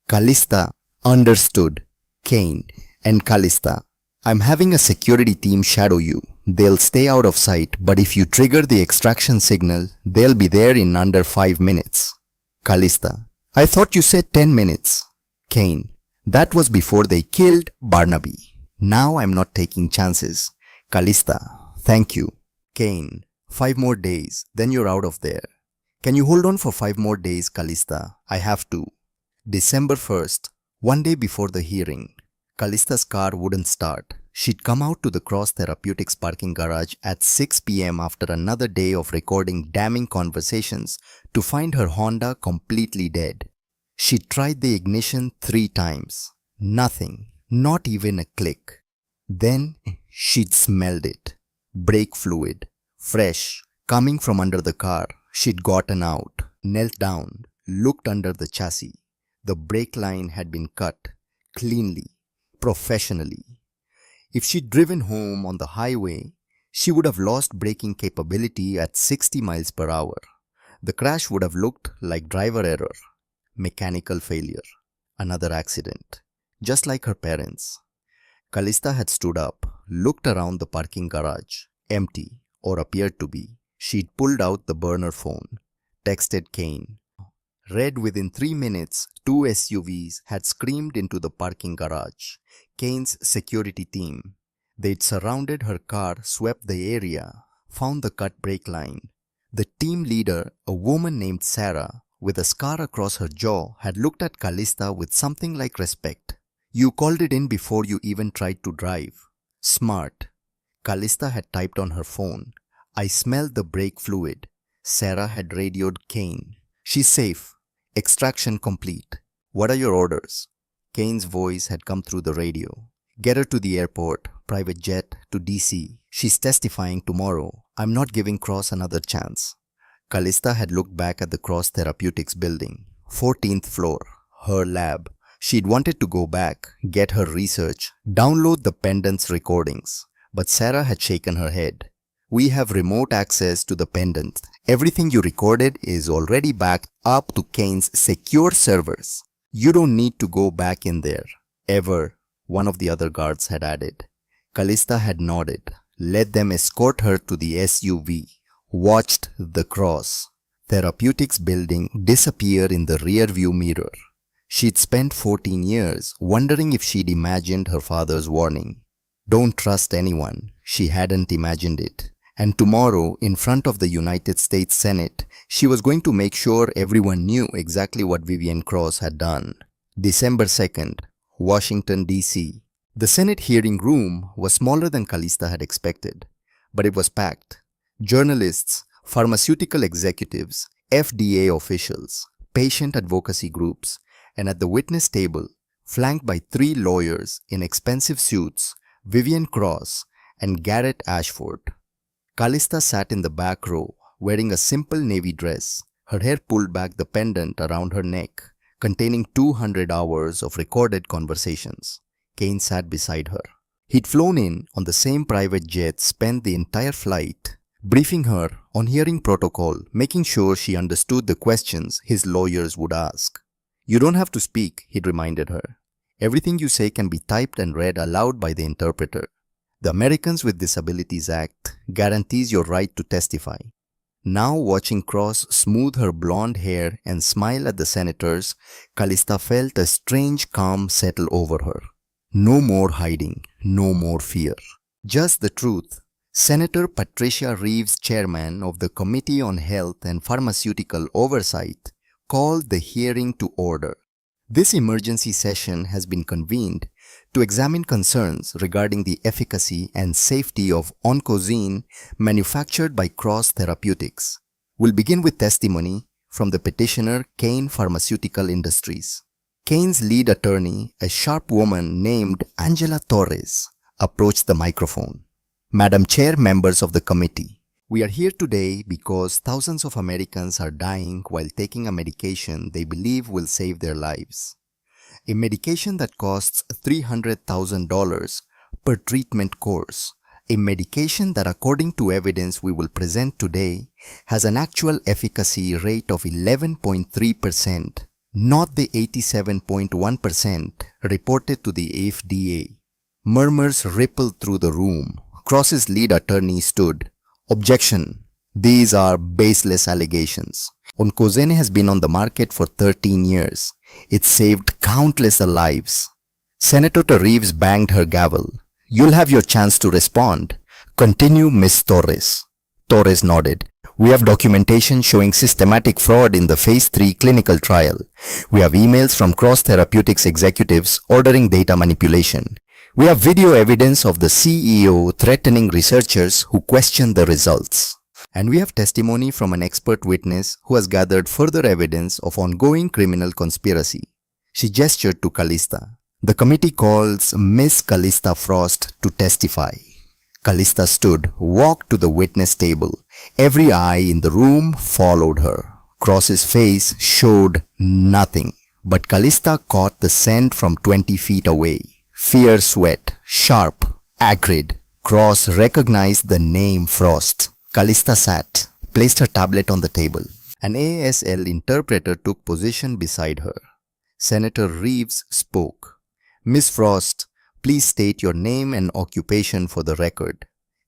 Callista understood. Kane and Callista, I'm having a security team shadow you. They'll stay out of sight, but if you trigger the extraction signal, they'll be there in under 5 minutes. Callista, I thought you said 10 minutes. Kane, that was before they killed Barnaby. Now I'm not taking chances. Callista, thank you. Kane, 5 more days, then you're out of there. Can you hold on for 5 more days, Callista? I have to. December 1st, one day before the hearing. Callista's car wouldn't start. She'd come out to the Cross Therapeutics parking garage at 6 p.m. after another day of recording damning conversations to find her Honda completely dead. She tried the ignition 3 times. Nothing. Not even a click. Then she'd smelled it. Brake fluid. Fresh. Coming from under the car. She'd gotten out. Knelt down. Looked under the chassis. The brake line had been cut. Cleanly. Professionally. If she'd driven home on the highway, she would have lost braking capability at 60 miles per hour. The crash would have looked like driver error. Mechanical failure. Another accident. Just like her parents. Callista had stood up, looked around the parking garage, empty, or appeared to be. She'd pulled out the burner phone, texted Kane. Read within 3 minutes, 2 SUVs had screamed into the parking garage. Kane's security team. They'd surrounded her car, swept the area, found the cut brake line. The team leader, a woman named Sarah, with a scar across her jaw, had looked at Callista with something like respect. You called it in before you even tried to drive. Smart. Callista had typed on her phone. I smelled the brake fluid. Sarah had radioed Kane. She's safe. Extraction complete. What are your orders? Kane's voice had come through the radio. Get her to the airport, private jet to DC. She's testifying tomorrow. I'm not giving Cross another chance. Callista had looked back at the Cross Therapeutics building. 14th floor. Her lab. She'd wanted to go back, get her research, download the pendant's recordings. But Sarah had shaken her head. We have remote access to the pendant. Everything you recorded is already backed up to Kane's secure servers. You don't need to go back in there. Ever, one of the other guards had added. Callista had nodded, let them escort her to the SUV, watched the Cross Therapeutics building disappear in the rear-view mirror. She'd spent 14 years wondering if she'd imagined her father's warning. Don't trust anyone. She hadn't imagined it. And tomorrow, in front of the United States Senate, she was going to make sure everyone knew exactly what Vivian Cross had done. December 2nd, Washington, D.C. The Senate hearing room was smaller than Callista had expected, but it was packed. Journalists, pharmaceutical executives, FDA officials, patient advocacy groups, and at the witness table, flanked by 3 lawyers in expensive suits, Vivian Cross and Garrett Ashford. Callista sat in the back row, wearing a simple navy dress, her hair pulled back, the pendant around her neck, containing 200 hours of recorded conversations. Kane sat beside her. He'd flown in on the same private jet, spent the entire flight, briefing her on hearing protocol, making sure she understood the questions his lawyers would ask. You don't have to speak, he'd reminded her. Everything you say can be typed and read aloud by the interpreter. The Americans with Disabilities Act guarantees your right to testify. Now watching Cross smooth her blonde hair and smile at the senators, Callista felt a strange calm settle over her. No more hiding, no more fear. Just the truth. Senator Patricia Reeves, chairman of the Committee on Health and Pharmaceutical Oversight, called the hearing to order. This emergency session has been convened to examine concerns regarding the efficacy and safety of oncozine manufactured by Cross Therapeutics. We'll begin with testimony from the petitioner Kane Pharmaceutical Industries. Kane's lead attorney, a sharp woman named Angela Torres, approached the microphone. Madam Chair, members of the committee, we are here today because thousands of Americans are dying while taking a medication they believe will save their lives. A medication that costs $300,000 per treatment course. A medication that, according to evidence we will present today, has an actual efficacy rate of 11.3%, not the 87.1% reported to the FDA. Murmurs rippled through the room. Cross's lead attorney stood. Objection. These are baseless allegations. Oncozine has been on the market for 13 years. It saved countless lives. Senator Reeves banged her gavel. You'll have your chance to respond. Continue, Miss Torres. Torres nodded. We have documentation showing systematic fraud in the Phase 3 clinical trial. We have emails from Cross Therapeutics executives ordering data manipulation. We have video evidence of the CEO threatening researchers who questioned the results. And we have testimony from an expert witness who has gathered further evidence of ongoing criminal conspiracy. She gestured to Callista. The committee calls Miss Callista Frost to testify. Callista stood, walked to the witness table. Every eye in the room followed her. Cross's face showed nothing, but Callista caught the scent from 20 feet away. Fierce sweat, sharp, acrid. Cross recognized the name Frost. Callista sat, placed her tablet on the table. An ASL interpreter took position beside her. Senator Reeves spoke. Miss Frost, please state your name and occupation for the record.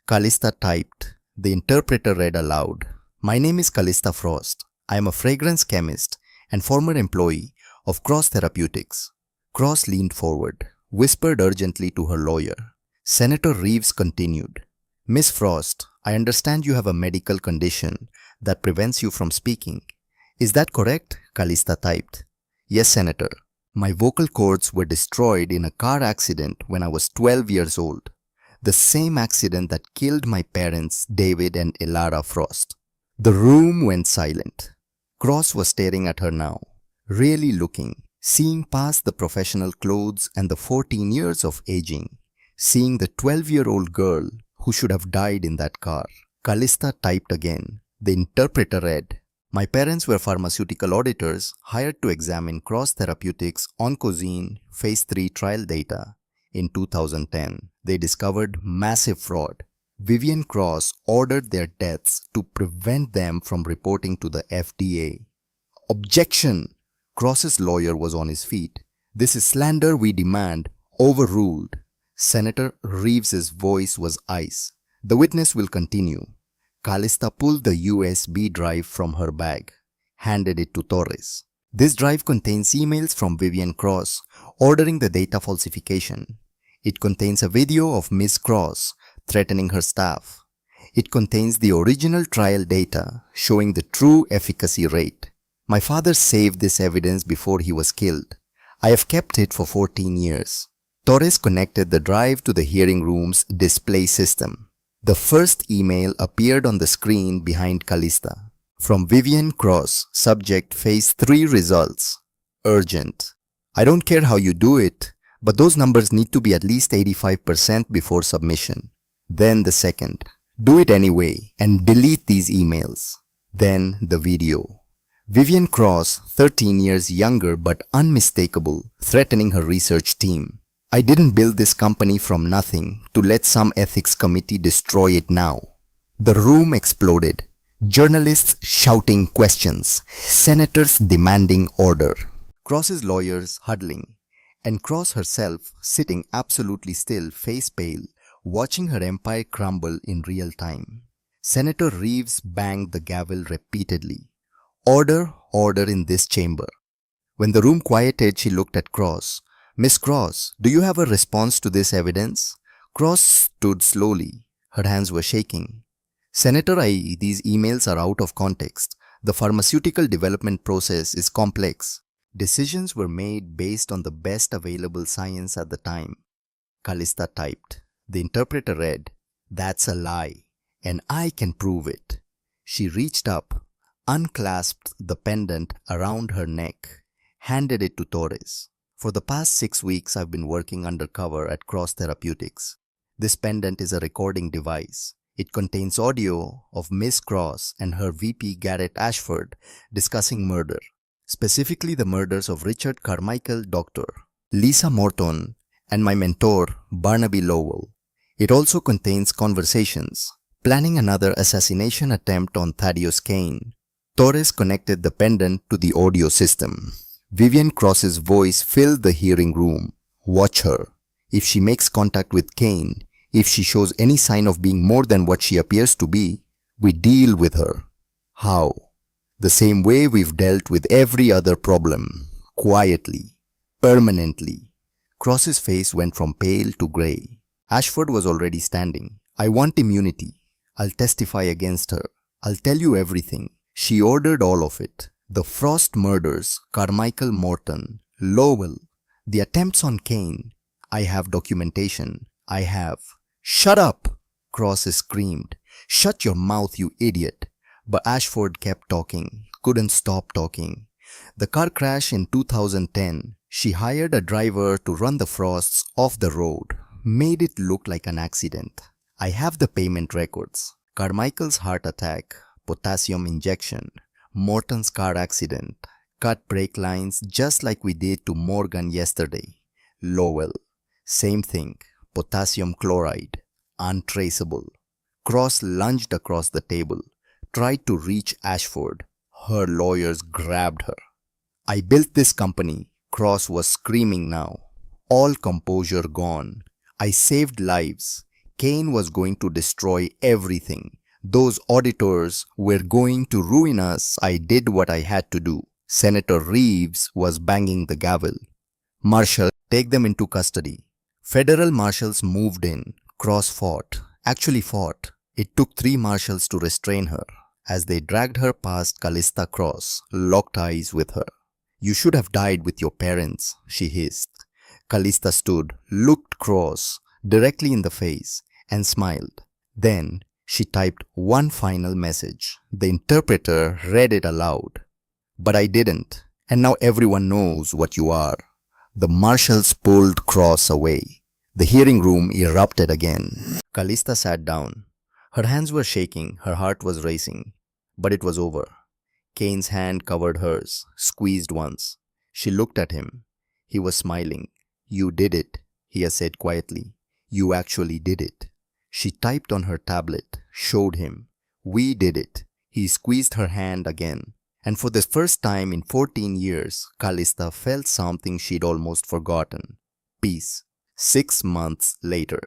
Callista typed. The interpreter read aloud. My name is Callista Frost. I am a fragrance chemist and former employee of Cross Therapeutics. Cross leaned forward, whispered urgently to her lawyer. Senator Reeves continued. Miss Frost, I understand you have a medical condition that prevents you from speaking. Is that correct? Callista typed. Yes, Senator. My vocal cords were destroyed in a car accident when I was 12 years old. The same accident that killed my parents, David and Elara Frost. The room went silent. Cross was staring at her now, really looking, seeing past the professional clothes and the 14 years of aging, seeing the 12-year-old girl who should have died in that car. Callista typed again. The interpreter read, my parents were pharmaceutical auditors hired to examine Cross Therapeutics' oncozine Phase 3 trial data. In 2010, they discovered massive fraud. Vivian Cross ordered their deaths to prevent them from reporting to the FDA. Objection! Cross's lawyer was on his feet. This is slander we demand. Overruled. Senator Reeves's voice was ice. The witness will continue. Callista pulled the USB drive from her bag, handed it to Torres. This drive contains emails from Vivian Cross ordering the data falsification. It contains a video of Miss Cross threatening her staff. It contains the original trial data showing the true efficacy rate. My father saved this evidence before he was killed. I have kept it for 14 years. Torres connected the drive to the hearing room's display system. The first email appeared on the screen behind Callista. From Vivian Cross, subject Phase 3 results. Urgent. I don't care how you do it, but those numbers need to be at least 85% before submission. Then the second. Do it anyway and delete these emails. Then the video. Vivian Cross, 13 years younger but unmistakable, threatening her research team. I didn't build this company from nothing to let some ethics committee destroy it now. The room exploded. Journalists shouting questions. Senators demanding order. Cross's lawyers huddling. And Cross herself sitting absolutely still, face pale, watching her empire crumble in real time. Senator Reeves banged the gavel repeatedly. Order, order in this chamber. When the room quieted, she looked at Cross. Miss Cross, do you have a response to this evidence? Cross stood slowly. Her hands were shaking. Senator, these emails are out of context. The pharmaceutical development process is complex. Decisions were made based on the best available science at the time. Callista typed. The interpreter read, "That's a lie, and I can prove it." She reached up, unclasped the pendant around her neck, handed it to Torres. "For the past 6 weeks, I've been working undercover at Cross Therapeutics. This pendant is a recording device. It contains audio of Miss Cross and her VP Garrett Ashford discussing murder, specifically the murders of Richard Carmichael, Dr. Lisa Morton, and my mentor, Barnaby Lowell. It also contains conversations, planning another assassination attempt on Thaddeus Kane." Torres connected the pendant to the audio system. Vivian Cross's voice filled the hearing room. "Watch her. If she makes contact with Kane, if she shows any sign of being more than what she appears to be, we deal with her." How? The same way we've dealt with every other problem. Quietly. Permanently. Cross's face went from pale to grey. Ashford was already standing. "I want immunity. I'll testify against her. I'll tell you everything. She ordered all of it. The Frost murders, Carmichael Morton, Lowell, the attempts on Kane. I have documentation. I have." "Shut up!" Cross screamed. "Shut your mouth, you idiot." But Ashford kept talking, couldn't stop talking. The car crash in 2010, she hired a driver to run the Frosts off the road, made it look like an accident. "I have the payment records. Carmichael's heart attack, potassium injection, Morton's car accident, cut brake lines just like we did to Morgan yesterday. Lowell, same thing, potassium chloride, untraceable." Cross lunged across the table, tried to reach Ashford. Her lawyers grabbed her. "I built this company," Cross was screaming now, all composure gone. "I saved lives. Kane was going to destroy everything. Those auditors were going to ruin us. I did what I had to do." Senator Reeves was banging the gavel. "Marshal, take them into custody." Federal marshals moved in. Cross fought. Actually fought. It took 3 marshals to restrain her. As they dragged her past Callista Cross, locked eyes with her. "You should have died with your parents," she hissed. Callista stood, looked Cross directly in the face, and smiled. Then she typed one final message. The interpreter read it aloud. "But I didn't, and now everyone knows what you are." The marshals pulled Cross away. The hearing room erupted again. Callista sat down. Her hands were shaking, her heart was racing. But it was over. Kane's hand covered hers, squeezed once. She looked at him. He was smiling. "You did it," he said quietly. "You actually did it." She typed on her tablet, showed him. "We did it." He squeezed her hand again. And for the first time in 14 years, Callista felt something she'd almost forgotten. Peace. 6 months later.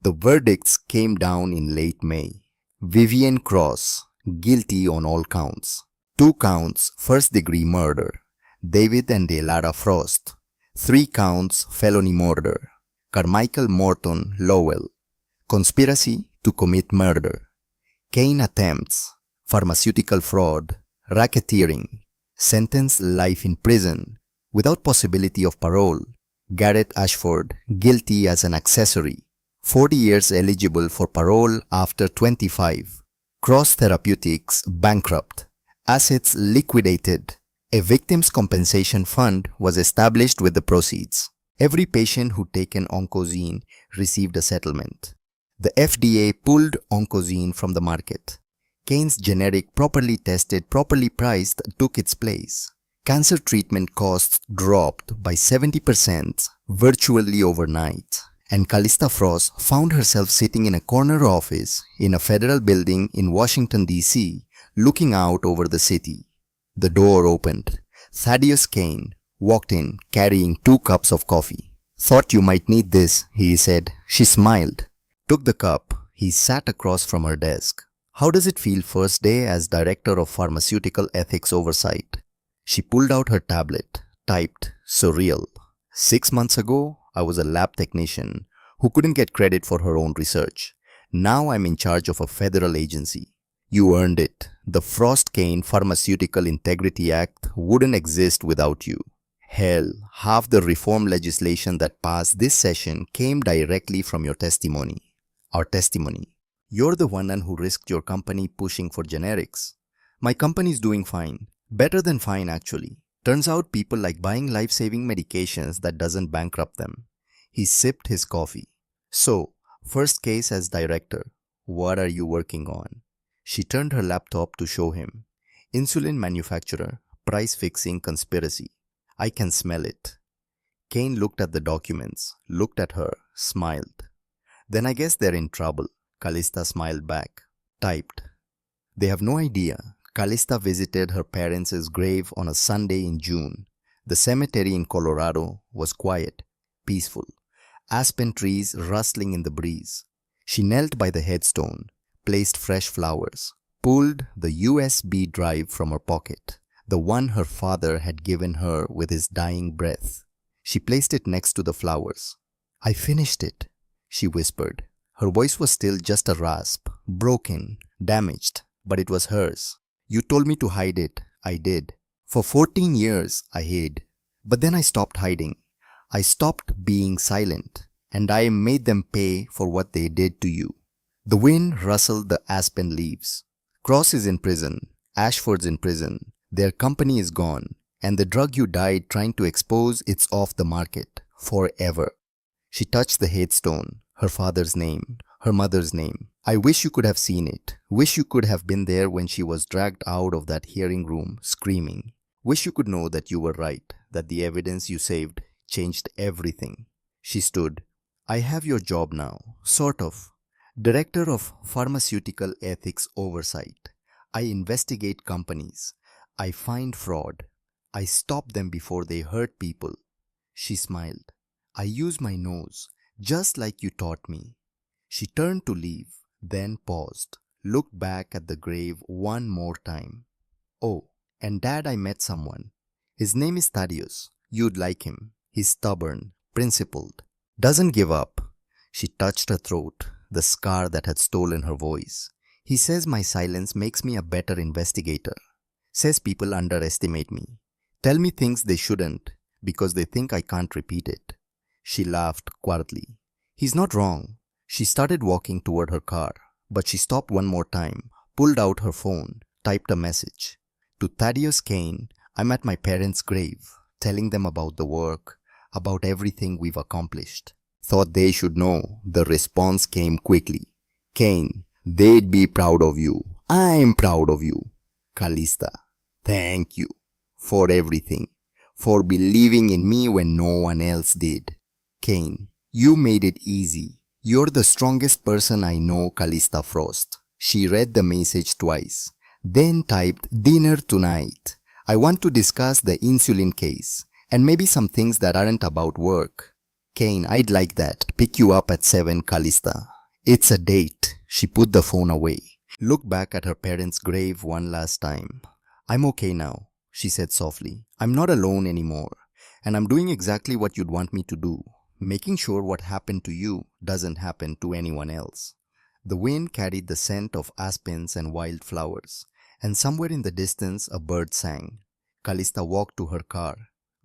The verdicts came down in late May. Vivian Cross, guilty on all counts. 2 counts, first-degree murder. David and Delara Frost. 3 counts, felony murder. Carmichael Morton Lowell. Conspiracy to commit murder. Kane attempts. Pharmaceutical fraud. Racketeering. Sentence life in prison, without possibility of parole. Garrett Ashford, guilty as an accessory. 40 years eligible for parole after 25. Cross Therapeutics bankrupt. Assets liquidated. A victims' compensation fund was established with the proceeds. Every patient who taken Oncozine received a settlement. The FDA pulled Oncozine from the market. Kane's generic, properly tested, properly priced took its place. Cancer treatment costs dropped by 70% virtually overnight. And Callista Frost found herself sitting in a corner office in a federal building in Washington, D.C., looking out over the city. The door opened. Thaddeus Kane walked in carrying 2 cups of coffee. "Thought you might need this," he said. She smiled, took the cup. He sat across from her desk. "How does it feel first day as Director of Pharmaceutical Ethics Oversight?" She pulled out her tablet, typed, "Surreal. 6 months ago, I was a lab technician who couldn't get credit for her own research. Now I'm in charge of a federal agency. You earned it. The Frost-Kane Pharmaceutical Integrity Act wouldn't exist without you. Hell, half the reform legislation that passed this session came directly from your testimony. Our testimony. You're the one who risked your company pushing for generics. My company's doing fine. Better than fine, actually. Turns out people like buying life-saving medications that doesn't bankrupt them. He sipped his coffee. So, first case as director. What are you working on? She turned her laptop to show him. Insulin manufacturer, price-fixing conspiracy. I can smell it. Kane looked at the documents, looked at her, smiled. Then I guess they're in trouble. Callista smiled back. Typed. They have no idea. Callista visited her parents' grave on a Sunday in June. The cemetery in Colorado was quiet, peaceful. Aspen trees rustling in the breeze. She knelt by the headstone, placed fresh flowers, pulled the USB drive from her pocket, the one her father had given her with his dying breath. She placed it next to the flowers. I finished it, she whispered. Her voice was still just a rasp, broken, damaged, but it was hers. You told me to hide it. I did. For 14 years, I hid. But then I stopped hiding. I stopped being silent, and I made them pay for what they did to you. The wind rustled the aspen leaves. Cross is in prison. Ashford's in prison. Their company is gone, and the drug you died trying to expose, it's off the market. Forever. She touched the headstone, her father's name, her mother's name. I wish you could have seen it. Wish you could have been there when she was dragged out of that hearing room, screaming. Wish you could know that you were right, that the evidence you saved changed everything. She stood. I have your job now, sort of. Director of Pharmaceutical Ethics Oversight. I investigate companies. I find fraud. I stop them before they hurt people. She smiled. I use my nose, just like you taught me. She turned to leave, then paused, looked back at the grave one more time. Oh, and Dad, I met someone. His name is Thaddeus. You'd like him. He's stubborn, principled, doesn't give up. She touched her throat, the scar that had stolen her voice. He says my silence makes me a better investigator. Says people underestimate me. Tell me things they shouldn't because they think I can't repeat it. She laughed quietly. He's not wrong. She started walking toward her car, but she stopped one more time, pulled out her phone, typed a message. To Thaddeus Kane, I'm at my parents' grave, telling them about the work, about everything we've accomplished. Thought they should know. The response came quickly. Kane, they'd be proud of you. I'm proud of you. Callista, thank you for everything, for believing in me when no one else did. Kane, you made it easy. You're the strongest person I know, Callista Frost. She read the message twice, then typed, dinner tonight. I want to discuss the insulin case, and maybe some things that aren't about work. Kane, I'd like that. Pick you up at 7, Callista. It's a date. She put the phone away. Looked back at her parents' grave one last time. I'm okay now, she said softly. I'm not alone anymore, and I'm doing exactly what you'd want me to do. Making sure what happened to you doesn't happen to anyone else. The wind carried the scent of aspens and wildflowers, and somewhere in the distance a bird sang. Callista walked to her car,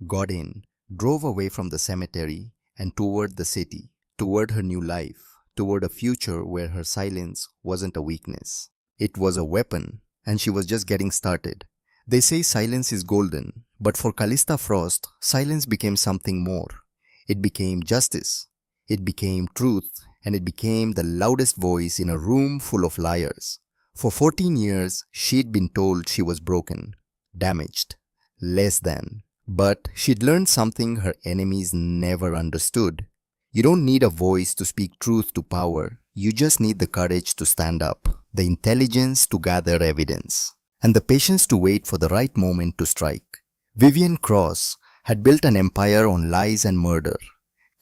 got in, drove away from the cemetery and toward the city, toward her new life, toward a future where her silence wasn't a weakness. It was a weapon, and she was just getting started. They say silence is golden, but for Callista Frost, silence became something more. It became justice, it became truth, and it became the loudest voice in a room full of liars. For 14 years, she'd been told she was broken, damaged, less than. But she'd learned something her enemies never understood. You don't need a voice to speak truth to power. You just need the courage to stand up, the intelligence to gather evidence, and the patience to wait for the right moment to strike. Vivian Cross had built an empire on lies and murder.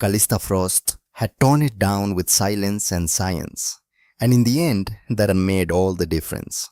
Callista Frost had torn it down with silence and science. And in the end, that made all the difference.